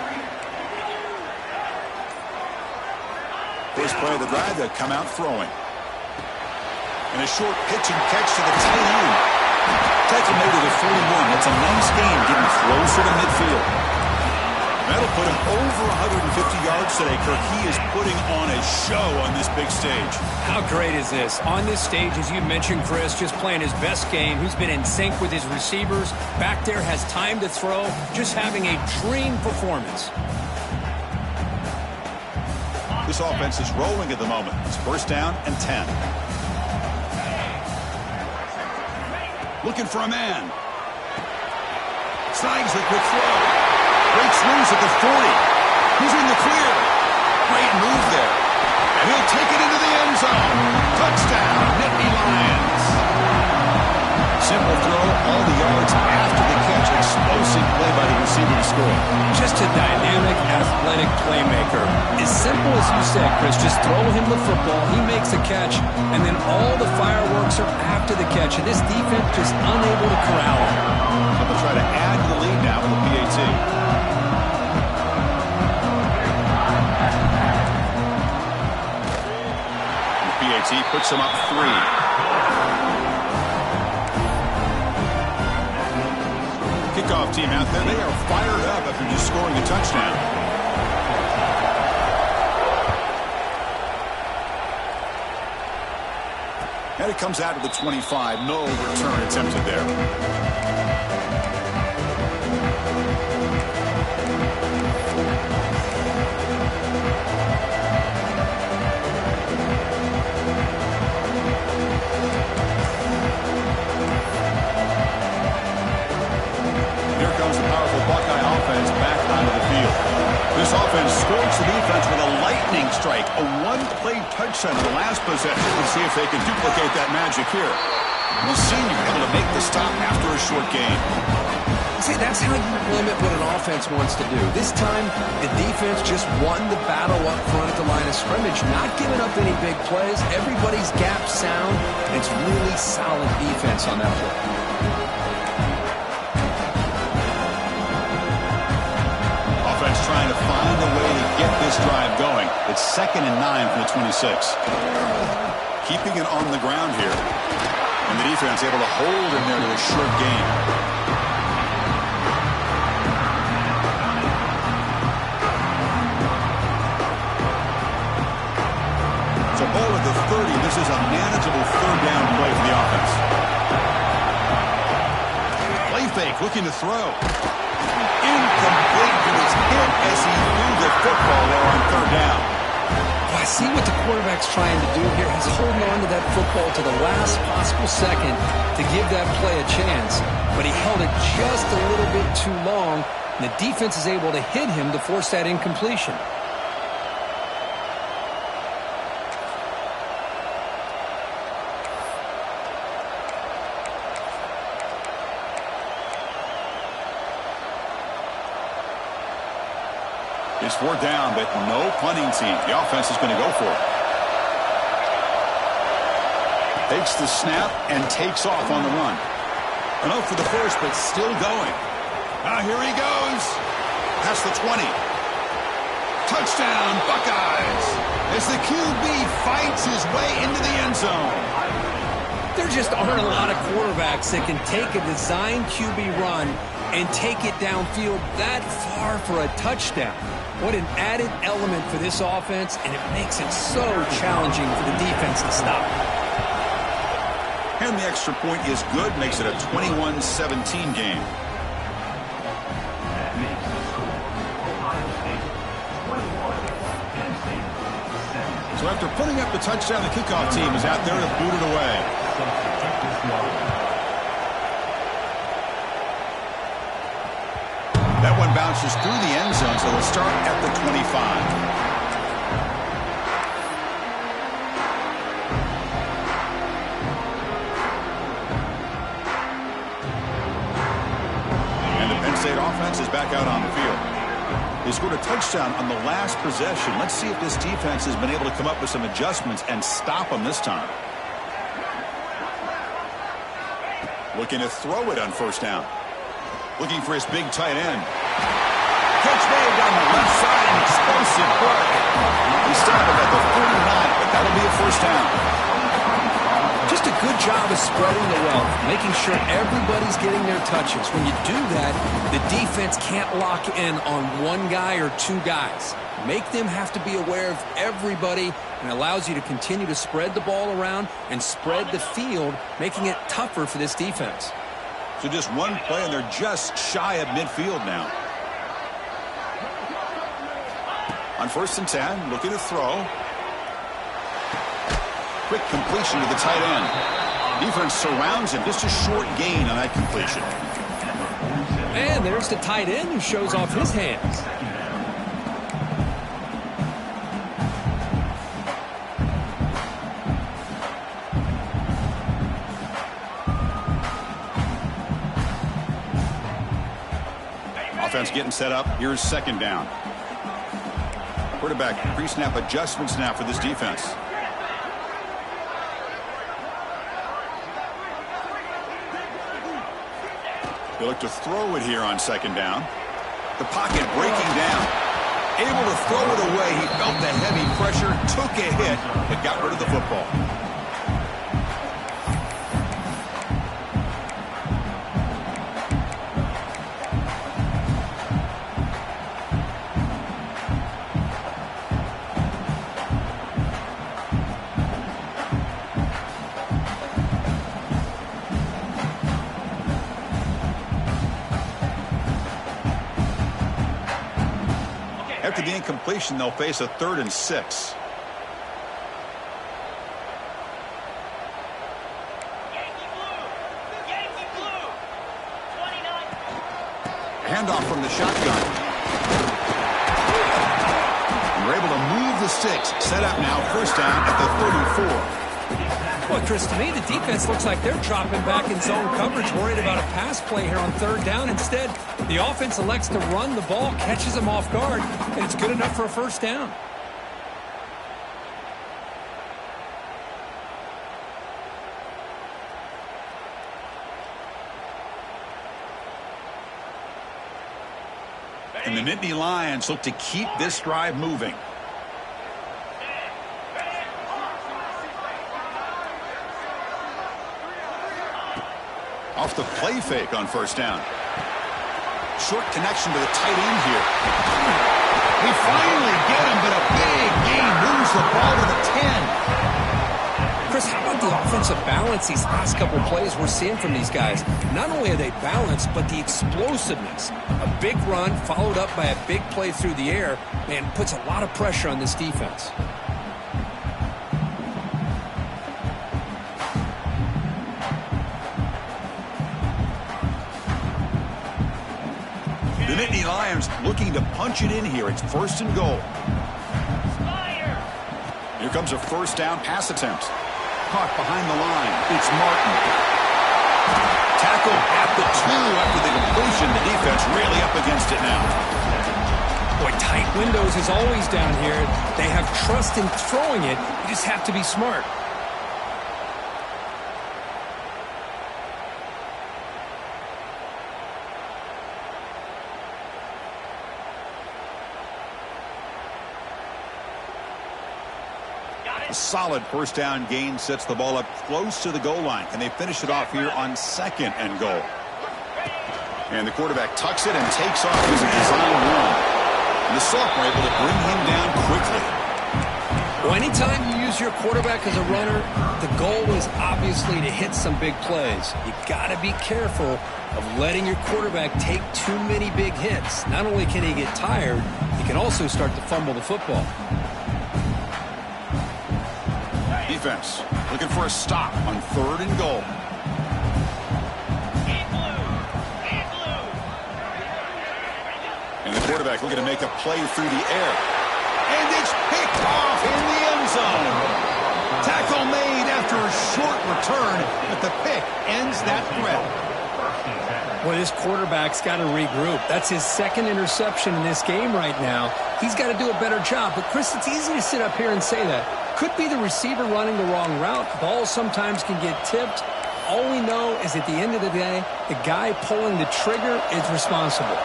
First play of the drive, they'll come out throwing. And a short pitch and catch to the tight end. Tackle made to the 41. That's a nice game getting closer to midfield. That'll put him over 150 yards today, Kirk. He is putting on a show on this big stage. How great is this? On this stage, as you mentioned, Chris, just playing his best game. He's been in sync with his receivers. Back there, has time to throw. Just having a dream performance. This offense is rolling at the moment. It's first down and 10. Looking for a man. Snags the quick throw. Breaks loose at the 40. He's in the clear. Great move there. And he'll take it into the end zone. Touchdown, Nittany Lions. Simple throw, all the yards after the catch. Explosive play by the receiver to score. Just a dynamic, athletic playmaker. As simple as you said, Chris, just throw him the football, he makes a catch, and then all the fireworks are after the catch. And this defense just unable to corral him. So they'll try to add to the lead now with the PAT. The PAT puts them up 3. Kickoff team out there, they are fired up after just scoring a touchdown. And it comes out of the 25. No return attempted there. This offense scores the defense with a lightning strike, a one-play touchdown in the last possession. Let's see if they can duplicate that magic here. The senior able to make the stop after a short gain. See, that's how you limit what an offense wants to do. This time, the defense just won the battle up front at the line of scrimmage, not giving up any big plays. Everybody's gap sound, and it's really solid defense on that play. Trying to find a way to get this drive going. It's 2nd and 9 from the 26. Keeping it on the ground here. And the defense able to hold him there to a short gain. So ball at the 30. This is a manageable third down play for the offense. Play fake, looking to throw. Incomplete. He was hit as he threw the football there on third down. I see what the quarterback's trying to do here. He's holding on to that football to the last possible second to give that play a chance. But he held it just a little bit too long, and the defense is able to hit him to force that incompletion. It's 4th down, but no punting team. The offense is going to go for it. Takes the snap and takes off on the run. An out for the first, but still going. Here he goes. Past the 20. Touchdown, Buckeyes. As the QB fights his way into the end zone. There just aren't a lot of quarterbacks that can take a design QB run and take it downfield that far for a touchdown. What an added element for this offense, and it makes it so challenging for the defense to stop. And the extra point is good, makes it a 21-17 game. So after putting up the touchdown, the kickoff team is out there to boot it away. That one bounces through the end zone, so they'll start at the 25. And the Penn State offense is back out on the field. They scored a touchdown on the last possession. Let's see if this defense has been able to come up with some adjustments and stop them this time. Looking to throw it on first down. Looking for his big tight end. Catch made down the left side, an explosive play. He started at the 49, but that'll be a first down. Just a good job of spreading the wealth, making sure everybody's getting their touches. When you do that, the defense can't lock in on one guy or two guys. Make them have to be aware of everybody, and allows you to continue to spread the ball around and spread the field, making it tougher for this defense. So just one play, and they're just shy of midfield now. On 1st and 10, looking to throw. Quick completion to the tight end. Defense surrounds him. Just a short gain on that completion. And there's the tight end who shows off his hands. Offense getting set up. Here's 2nd down. Quarterback pre-snap adjustments now for this defense. They look to throw it here on 2nd down. The pocket breaking down. Able to throw it away. He felt the heavy pressure, took a hit, but got rid of the football. After the incompletion, they'll face a 3rd and 6. Handoff from the shotgun. And we're able to move the sticks. Set up now, 1st down at the 34. Well, Chris, to me, the defense looks like they're dropping back in zone coverage, worried about a pass play here on 3rd down. Instead, the offense elects to run the ball, catches them off guard, and it's good enough for a 1st down. And the Nittany Lions look to keep this drive moving. Off the play fake on 1st down. Short connection to the tight end here. We finally get him, but a big gain moves the ball to the 10. Chris, how about the offensive balance these last couple plays we're seeing from these guys? Not only are they balanced, but the explosiveness. A big run followed up by a big play through the air, and puts a lot of pressure on this defense. The Nittany Lions looking to punch it in here. It's 1st and goal. Here comes a 1st down pass attempt. Caught behind the line. It's Martin. Tackle at the 2 after the completion. The defense really up against it now. Boy, tight windows is always down here. They have trust in throwing it. You just have to be smart. A solid 1st down gain sets the ball up close to the goal line. Can they finish it off here on 2nd and goal? And the quarterback tucks it and takes off as a design run. And the sophomore able to bring him down quickly. Well, anytime you use your quarterback as a runner, the goal is obviously to hit some big plays. You got to be careful of letting your quarterback take too many big hits. Not only can he get tired, he can also start to fumble the football. Defense looking for a stop on 3rd and goal. And the quarterback looking to make a play through the air. And it's picked off in the end zone. Tackle made after a short return, but the pick ends that threat. Well, this quarterback's got to regroup. That's his 2nd interception in this game right now. He's got to do a better job. But, Chris, it's easy to sit up here and say that. Could be the receiver running the wrong route. Balls sometimes can get tipped. All we know is at the end of the day, the guy pulling the trigger is responsible.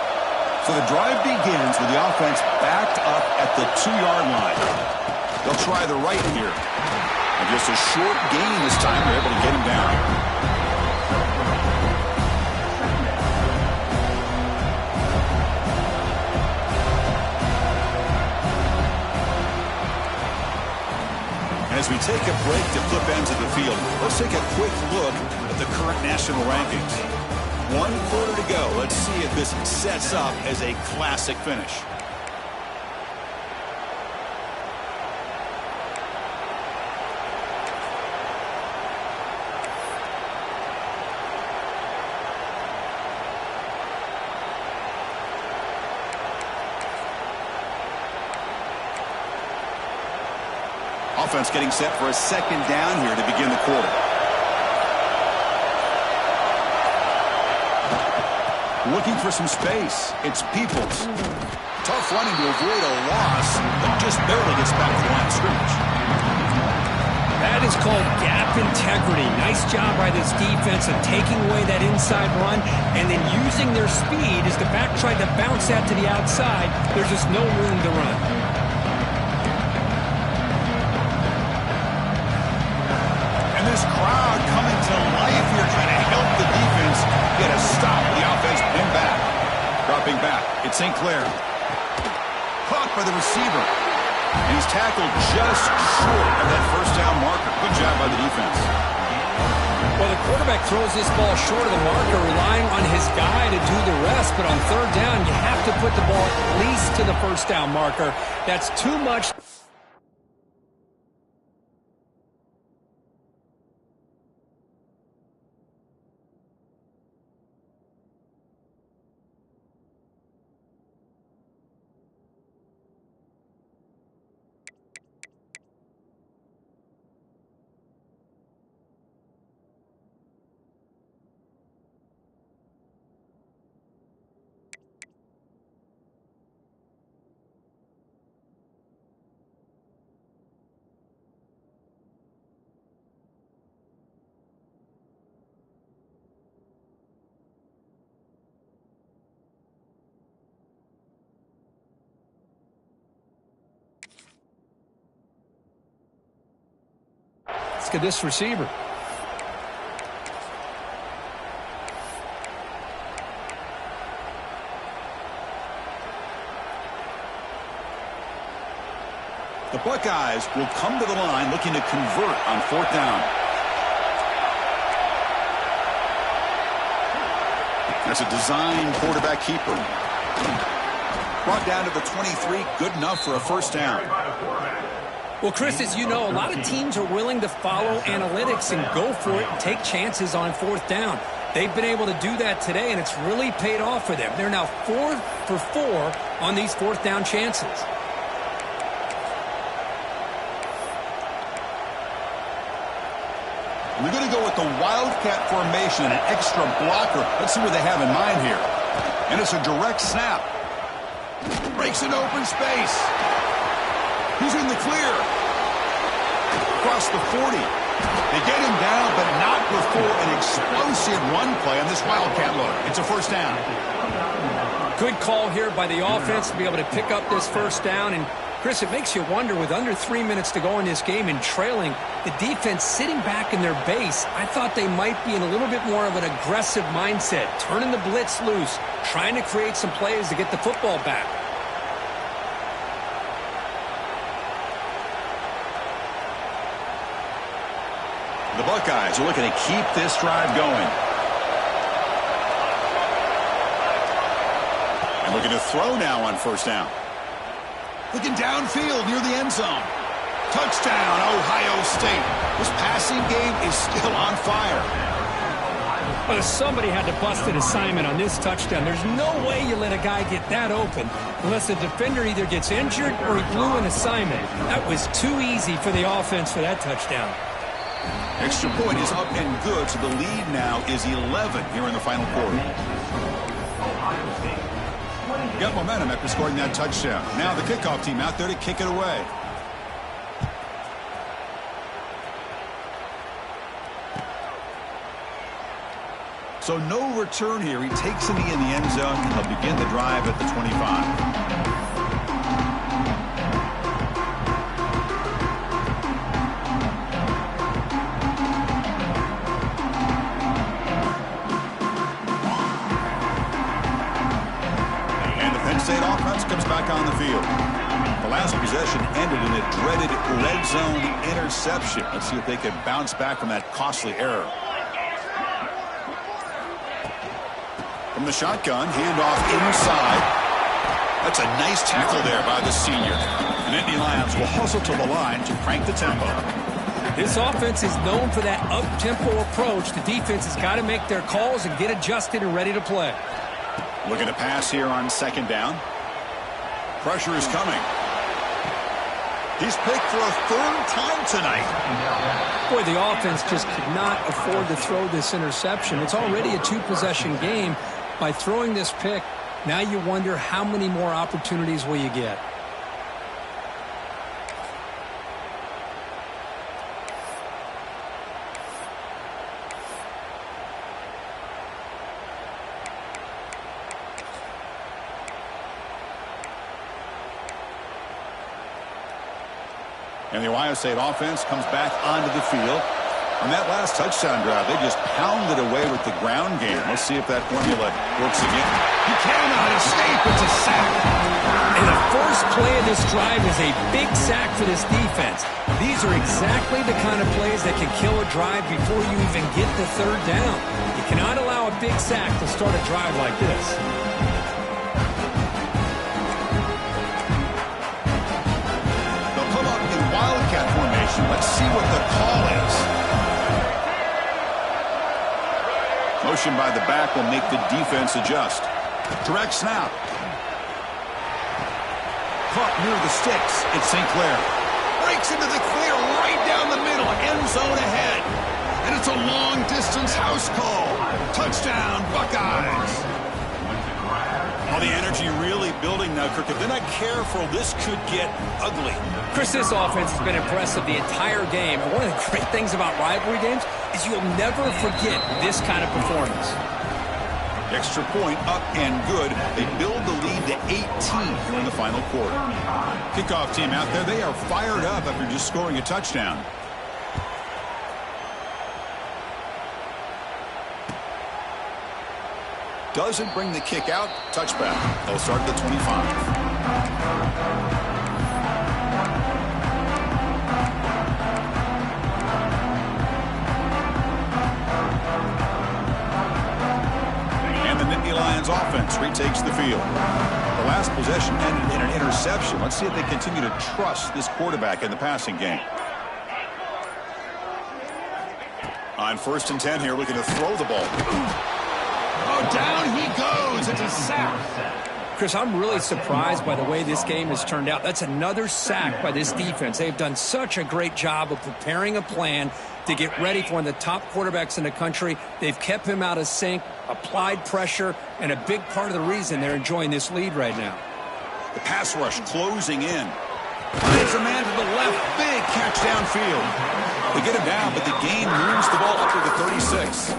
So the drive begins with the offense backed up at the 2-yard line. They'll try the right here. And just a short gain this time. They're able to get him down. take a break to flip ends of the field. Let's take a quick look at the current national rankings. 1 quarter to go. Let's see if this sets up as a classic finish. Offense getting set for a second down here to begin the quarter. Looking for some space. It's Peoples. Tough running to avoid a loss, but just barely gets back to the line of scrimmage. That is called gap integrity. Nice job by this defense of taking away that inside run and then using their speed as the back tried to bounce that to the outside. There's just no room to run. This crowd coming to life here, trying to help the defense get a stop. The offense pinned back. Dropping back, it's St. Clair. Caught by the receiver. And he's tackled just short of that first down marker. Good job by the defense. Well, the quarterback throws this ball short of the marker, relying on his guy to do the rest. But on third down, you have to put the ball at least to the first down marker. That's too much. Look at this receiver. The Buckeyes will come to the line looking to convert on fourth down. That's a design quarterback keeper. Brought down to the 23, good enough for a first down. Well, Chris, as you know, a lot of teams are willing to follow analytics and go for it and take chances on fourth down. They've been able to do that today, and it's really paid off for them. They're now 4 for 4 on these fourth down chances. We're going to go with the Wildcat formation and an extra blocker. Let's see what they have in mind here. And it's a direct snap. Breaks an open space. He's in the clear. Across the 40. They get him down, but not before an explosive run play on this Wildcat look. It's a first down. Good call here by the offense to be able to pick up this first down. And, Chris, it makes you wonder, with under 3 minutes to go in this game and trailing, the defense sitting back in their base, I thought they might be in a little bit more of an aggressive mindset, turning the blitz loose, trying to create some plays to get the football back. The Buckeyes are looking to keep this drive going. And looking to throw now on first down. Looking downfield near the end zone. Touchdown, Ohio State. This passing game is still on fire. Well, somebody had to bust an assignment on this touchdown. There's no way you let a guy get that open unless the defender either gets injured or he blew an assignment. That was too easy for the offense for that touchdown. Extra point is up and good, so the lead now is 11 here in the final quarter. Got momentum after scoring that touchdown. Now the kickoff team out there to kick it away. So no return here. He takes a knee in the end zone, and he'll begin the drive at the 25. State offense comes back on the field. The last possession ended in a dreaded red zone interception. Let's see if they can bounce back from that costly error. From the shotgun, handoff inside. That's a nice tackle there by the senior. And Nittany Lions will hustle to the line to crank the tempo. This offense is known for that up-tempo approach. The defense has got to make their calls and get adjusted and ready to play. Looking to pass here on second down. Pressure is coming. He's picked for a third time tonight. Boy, the offense just could not afford to throw this interception. It's already a two-possession game. By throwing this pick, now you wonder how many more opportunities will you get. And the Ohio State offense comes back onto the field. On that last touchdown drive, they just pounded away with the ground game. Let's see if that formula works again. He cannot escape. It's a sack. And the first play of this drive is a big sack for this defense. These are exactly the kind of plays that can kill a drive before you even get the third down. You cannot allow a big sack to start a drive like this. They'll come up in Wildcat formation. Let's see what the call is. Motion by the back will make the defense adjust. Direct snap. Caught near the sticks. It's St. Clair. Breaks into the clear right down the middle. End zone ahead. And it's a long-distance house call. Touchdown, Buckeyes. Well, the energy really building now, Kirk. If they're not careful, this could get ugly. Chris, this offense has been impressive the entire game. And one of the great things about rivalry games is you'll never forget this kind of performance. Extra point up and good. They build the lead to 18 here in the final quarter. Kickoff team out there. They are fired up after just scoring a touchdown. Doesn't bring the kick out. Touchback. They'll start at the 25. Lions offense retakes the field. The last possession ended in an interception. Let's see if they continue to trust this quarterback in the passing game. On 1st and 10 here, looking to throw the ball. Oh, down he goes. It's a sack. Chris, I'm really surprised by the way this game has turned out. That's another sack by this defense. They've done such a great job of preparing a plan to get ready for one of the top quarterbacks in the country. They've kept him out of sync, applied pressure, and a big part of the reason they're enjoying this lead right now. The pass rush closing in. Finds a man to the left. Big catch downfield. They get him down, but the gain moves the ball up to the 36.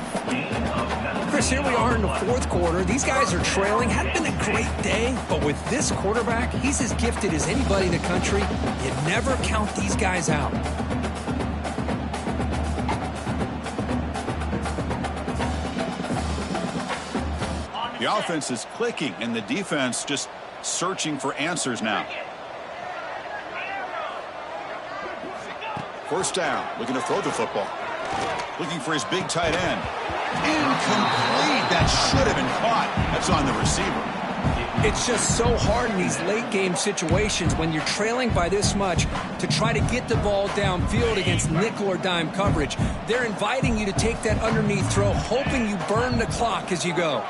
Chris, here we are in the fourth quarter. These guys are trailing. Hadn't been a great day, but with this quarterback, he's as gifted as anybody in the country. You never count these guys out. The offense is clicking, and the defense just searching for answers now. First down, looking to throw the football. Looking for his big tight end. Incomplete. That should have been caught. That's on the receiver. It's just so hard in these late game situations when you're trailing by this much to try to get the ball downfield against nickel or dime coverage. They're inviting you to take that underneath throw, hoping you burn the clock as you go.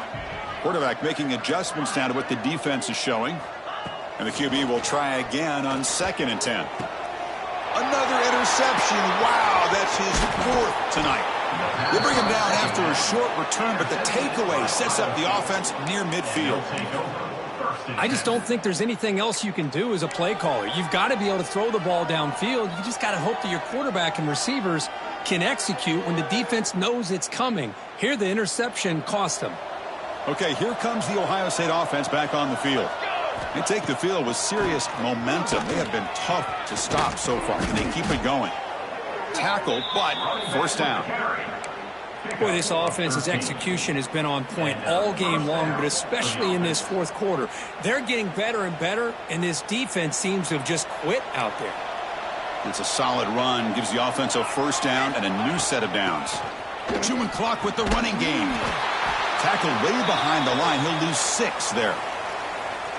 Quarterback making adjustments now to what the defense is showing. And the QB will try again on 2nd and 10. Another interception. Wow, that's his 4th tonight. They bring him down after a short return, but the takeaway sets up the offense near midfield. I just don't think there's anything else you can do as a play caller. You've got to be able to throw the ball downfield. You just got to hope that your quarterback and receivers can execute when the defense knows it's coming. Here, the interception cost them. Okay, here comes the Ohio State offense back on the field. They take the field with serious momentum. They have been tough to stop so far. Can they keep it going? Tackle, but first down. Boy, this offense's execution has been on point all game long, but especially in this fourth quarter. They're getting better and better, and this defense seems to have just quit out there. It's a solid run, gives the offense a first down and a new set of downs. Chewing clock with the running game. Tackled way behind the line. He'll lose 6 there.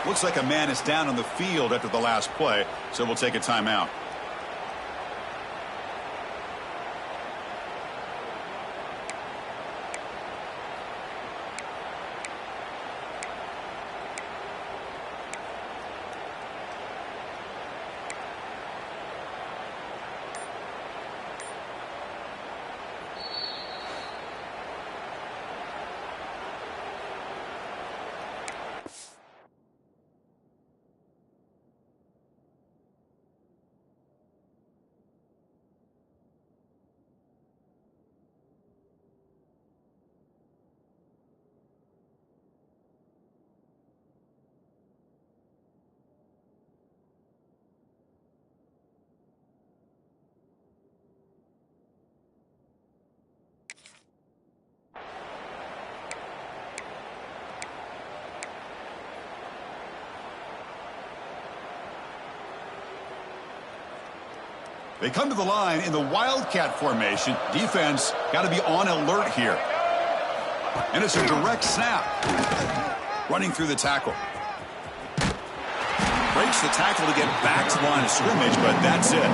Looks like a man is down on the field after the last play, so we'll take a timeout. They come to the line in the Wildcat formation. Defense got to be on alert here. And it's a direct snap. Running through the tackle. Breaks the tackle to get back to the line of scrimmage, but that's it.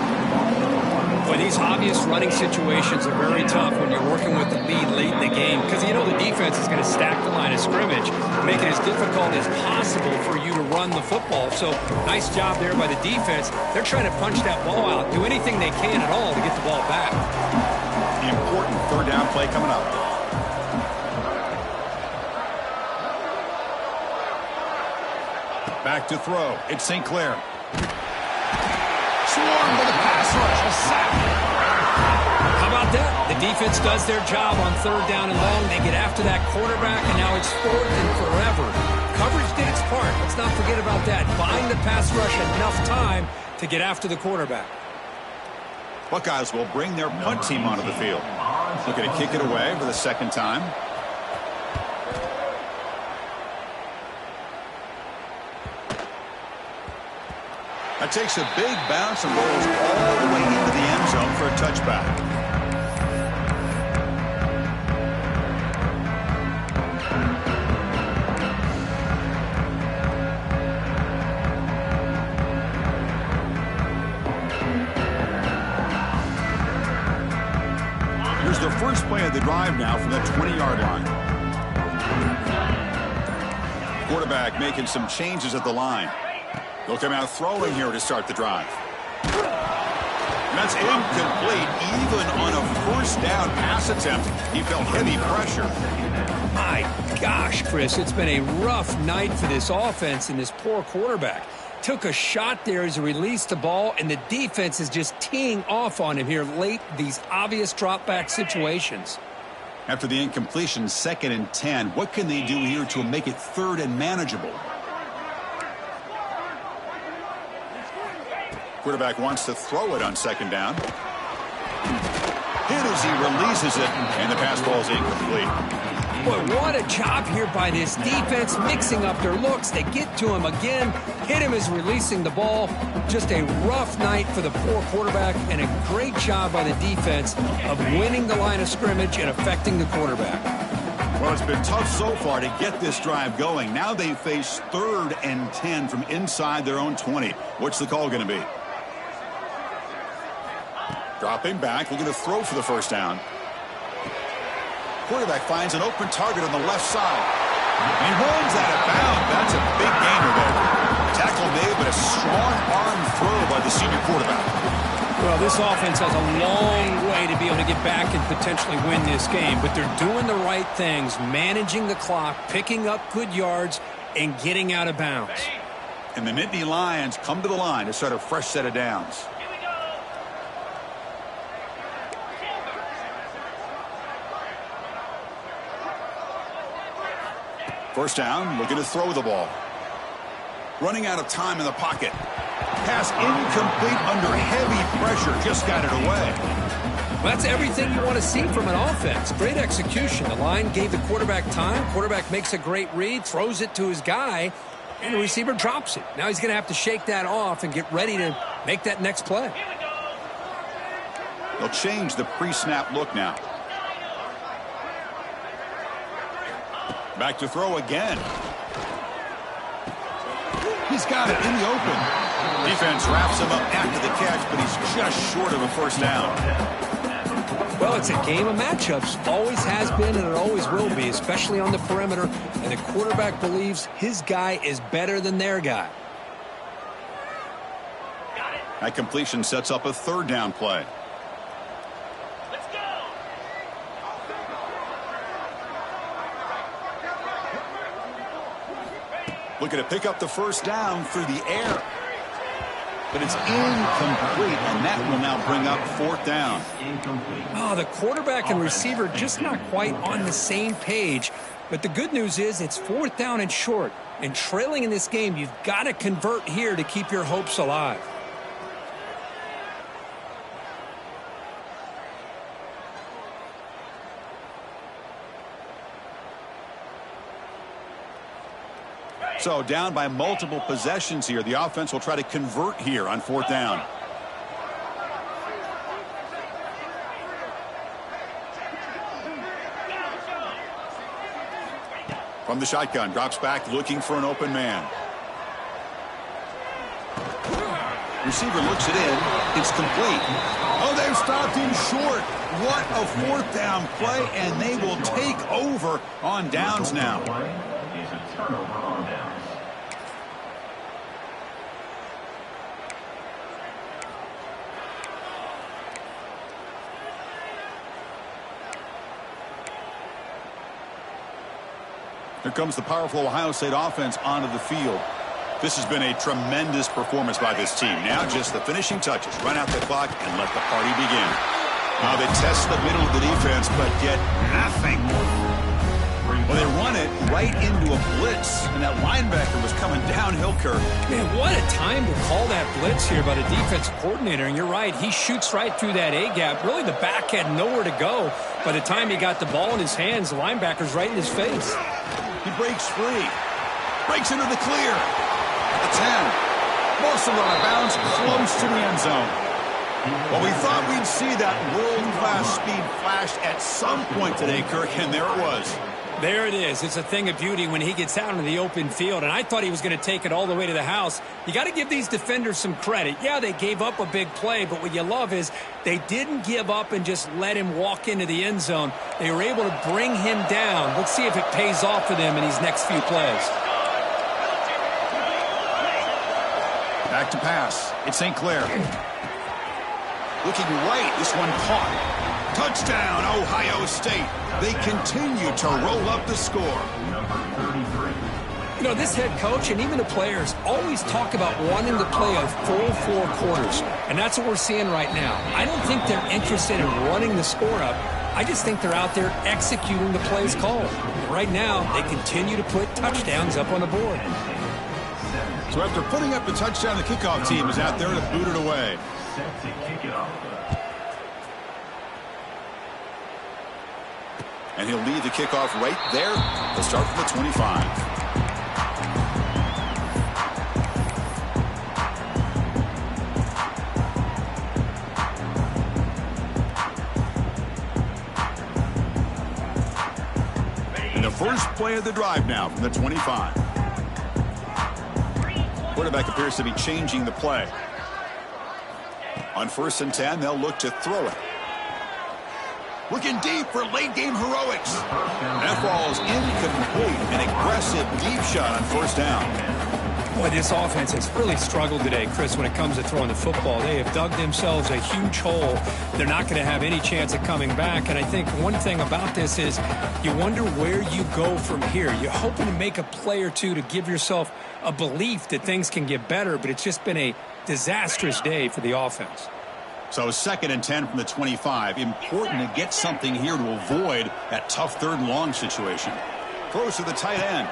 Boy, these obvious running situations are very tough when you're working with the lead late in the game because you know the defense is going to stack the line of scrimmage, make it as difficult as possible for you to run the football. So nice job there by the defense. They're trying to punch that ball out, do anything they can at all to get the ball back. The important third down play coming up. Back to throw. It's St. Clair. Swarmed with a pass rush. A sack. How about that? The defense does their job on third down and long. They get after that quarterback, and now it's 4th and forever. Coverage did its part. Let's not forget about that. Buying the pass rush enough time to get after the quarterback. Buckeyes will bring their punt team onto the field. Looking to kick it away for the second time. That takes a big bounce and rolls all the way into the end zone for a touchback. Here's the first play of the drive now from the 20-yard line. Quarterback making some changes at the line. They'll come out throwing here to start the drive. And that's incomplete. Even on a first down pass attempt, he felt heavy pressure. My gosh, Chris, it's been a rough night for this offense and this poor quarterback. Took a shot there as he released the ball, and the defense is just teeing off on him here late, these obvious drop-back situations. After the incompletion, 2nd and 10, what can they do here to make it 3rd and manageable? Quarterback wants to throw it on 2nd down. Hit as he releases it, and the pass ball is incomplete. Boy, what a job here by this defense, mixing up their looks. They get to him again, hit him as releasing the ball. Just a rough night for the poor quarterback, and a great job by the defense of winning the line of scrimmage and affecting the quarterback. Well, it's been tough so far to get this drive going. Now they face 3rd and 10 from inside their own 20. What's the call going to be? Dropping back, looking to throw for the first down. Quarterback finds an open target on the left side. And he runs out of bounds. That's a big gainer there. Tackle made, but a strong arm throw by the senior quarterback. Well, this offense has a long way to be able to get back and potentially win this game, but they're doing the right things, managing the clock, picking up good yards, and getting out of bounds. And the Nittany Lions come to the line to start a fresh set of downs. First down, looking to throw the ball. Running out of time in the pocket. Pass incomplete under heavy pressure. Just got it away. That's everything you want to see from an offense. Great execution. The line gave the quarterback time. Quarterback makes a great read, throws it to his guy, and the receiver drops it. Now he's going to have to shake that off and get ready to make that next play. They'll change the pre-snap look now. Back to throw again. He's got it in the open. Defense wraps him up after the catch, but he's just short of a first down. Well, it's a game of matchups. Always has been and it always will be, especially on the perimeter. And the quarterback believes his guy is better than their guy. That completion sets up a third down play. Let's go. Looking to pick up the first down through the air. But it's incomplete, and that will now bring up fourth down. Oh, the quarterback and receiver just not quite on the same page. But the good news is it's fourth down and short. And trailing in this game, you've got to convert here to keep your hopes alive. So down by multiple possessions here. The offense will try to convert here on fourth down. From the shotgun, drops back looking for an open man. Receiver looks it in. It's complete. Oh, they've stopped him short. What a fourth down play, and they will take over on downs now. Is a turnover on downs. Here comes the powerful Ohio State offense onto the field. This has been a tremendous performance by this team. Now just the finishing touches. Run out the clock and let the party begin. Now they test the middle of the defense, but get nothing. Well, they run it right into a blitz, and that linebacker was coming downhill, Kirk. Man, what a time to call that blitz here by the defensive coordinator. And you're right, he shoots right through that A-gap. Really, the back had nowhere to go. By the time he got the ball in his hands, the linebacker's right in his face. He breaks free. Breaks into the clear. At the 10. Most of it out of bounds, close to the end zone. Well, we thought we'd see that world-class speed flash at some point today, Kirk, and there it was. There it is. It's a thing of beauty when he gets out into the open field, and I thought he was going to take it all the way to the house. You got to give these defenders some credit. Yeah, they gave up a big play, but what you love is they didn't give up and just let him walk into the end zone. They were able to bring him down. Let's see if it pays off for them in these next few plays. Back to pass. It's St. Clair. Looking right. This one caught. Touchdown, Ohio State. They continue to roll up the score. You know, this head coach and even the players always talk about wanting to play a full 4 quarters, and that's what we're seeing right now. I don't think they're interested in running the score up. I just think they're out there executing the plays called. Right now, they continue to put touchdowns up on the board. So after putting up the touchdown, the kickoff team is out there to boot it away. Set to kick it off. And he'll lead the kickoff right there. He'll start from the 25. And the first play of the drive now from the 25. Quarterback appears to be changing the play. On 1st and 10, they'll look to throw it. Looking deep for late-game heroics. That ball's incomplete. An aggressive deep shot on 1st down. Boy, this offense has really struggled today, Chris, when it comes to throwing the football. They have dug themselves a huge hole. They're not going to have any chance of coming back. And I think one thing about this is you wonder where you go from here. You're hoping to make a play or two to give yourself a belief that things can get better, but it's just been a disastrous day for the offense. So 2nd and 10 from the 25. Important to get something here to avoid that tough 3rd and long situation. Throws to the tight end.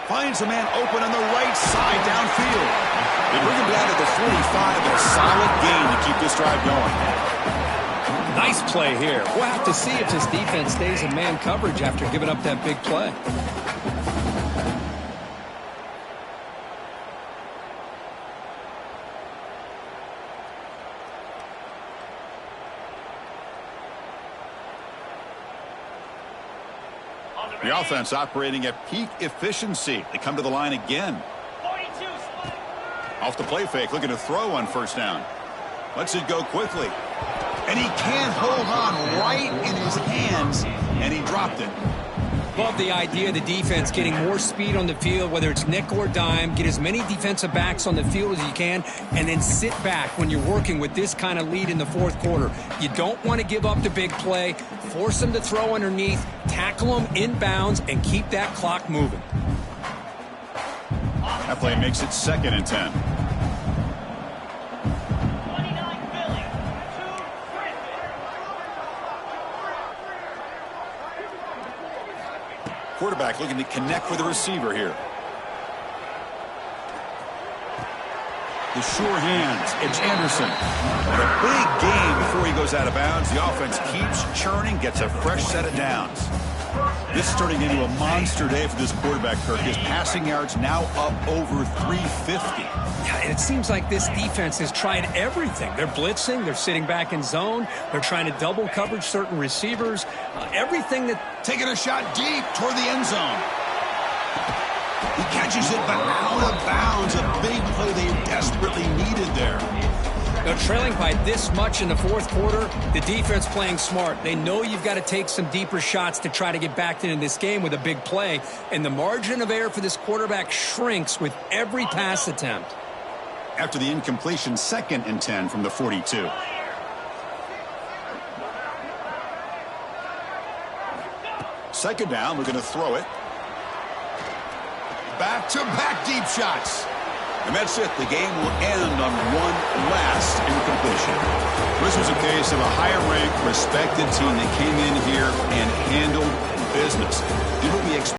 Finds a man open on the right side downfield. They bring him down to the 45, but a solid gain to keep this drive going. Nice play here. We'll have to see if this defense stays in man coverage after giving up that big play. The offense operating at peak efficiency. They come to the line again. 42. Off the play fake, looking to throw on first down. Lets it go quickly. And he can't hold on right in his hands, and he dropped it. Love the idea of the defense getting more speed on the field, whether it's nickel or dime. Get as many defensive backs on the field as you can, and then sit back when you're working with this kind of lead in the fourth quarter. You don't want to give up the big play. Force them to throw underneath, tackle them inbounds, and keep that clock moving. That play makes it 2nd and 10. 29 Philly. 2 Quarterback looking to connect with the receiver here. The sure hands. It's Anderson. And a big game before he goes out of bounds. The offense keeps churning, gets a fresh set of downs. This is turning into a monster day for this quarterback, Kirk. His passing yards now up over 350. Yeah, and it seems like this defense has tried everything. They're blitzing. They're sitting back in zone. They're trying to double coverage certain receivers. Everything that... Taking a shot deep toward the end zone. He catches it, but out of bounds. A big play they desperately needed there. They're trailing by this much in the fourth quarter. The defense playing smart. They know you've got to take some deeper shots to try to get back into this game with a big play. And the margin of error for this quarterback shrinks with every pass attempt. After the incompletion, 2nd and 10 from the 42. Second down, we're going to throw it. Back-to-back deep shots. And that's it. The game will end on one last incompletion. This was a case of a higher-ranked, respected team that came in here and handled business. Did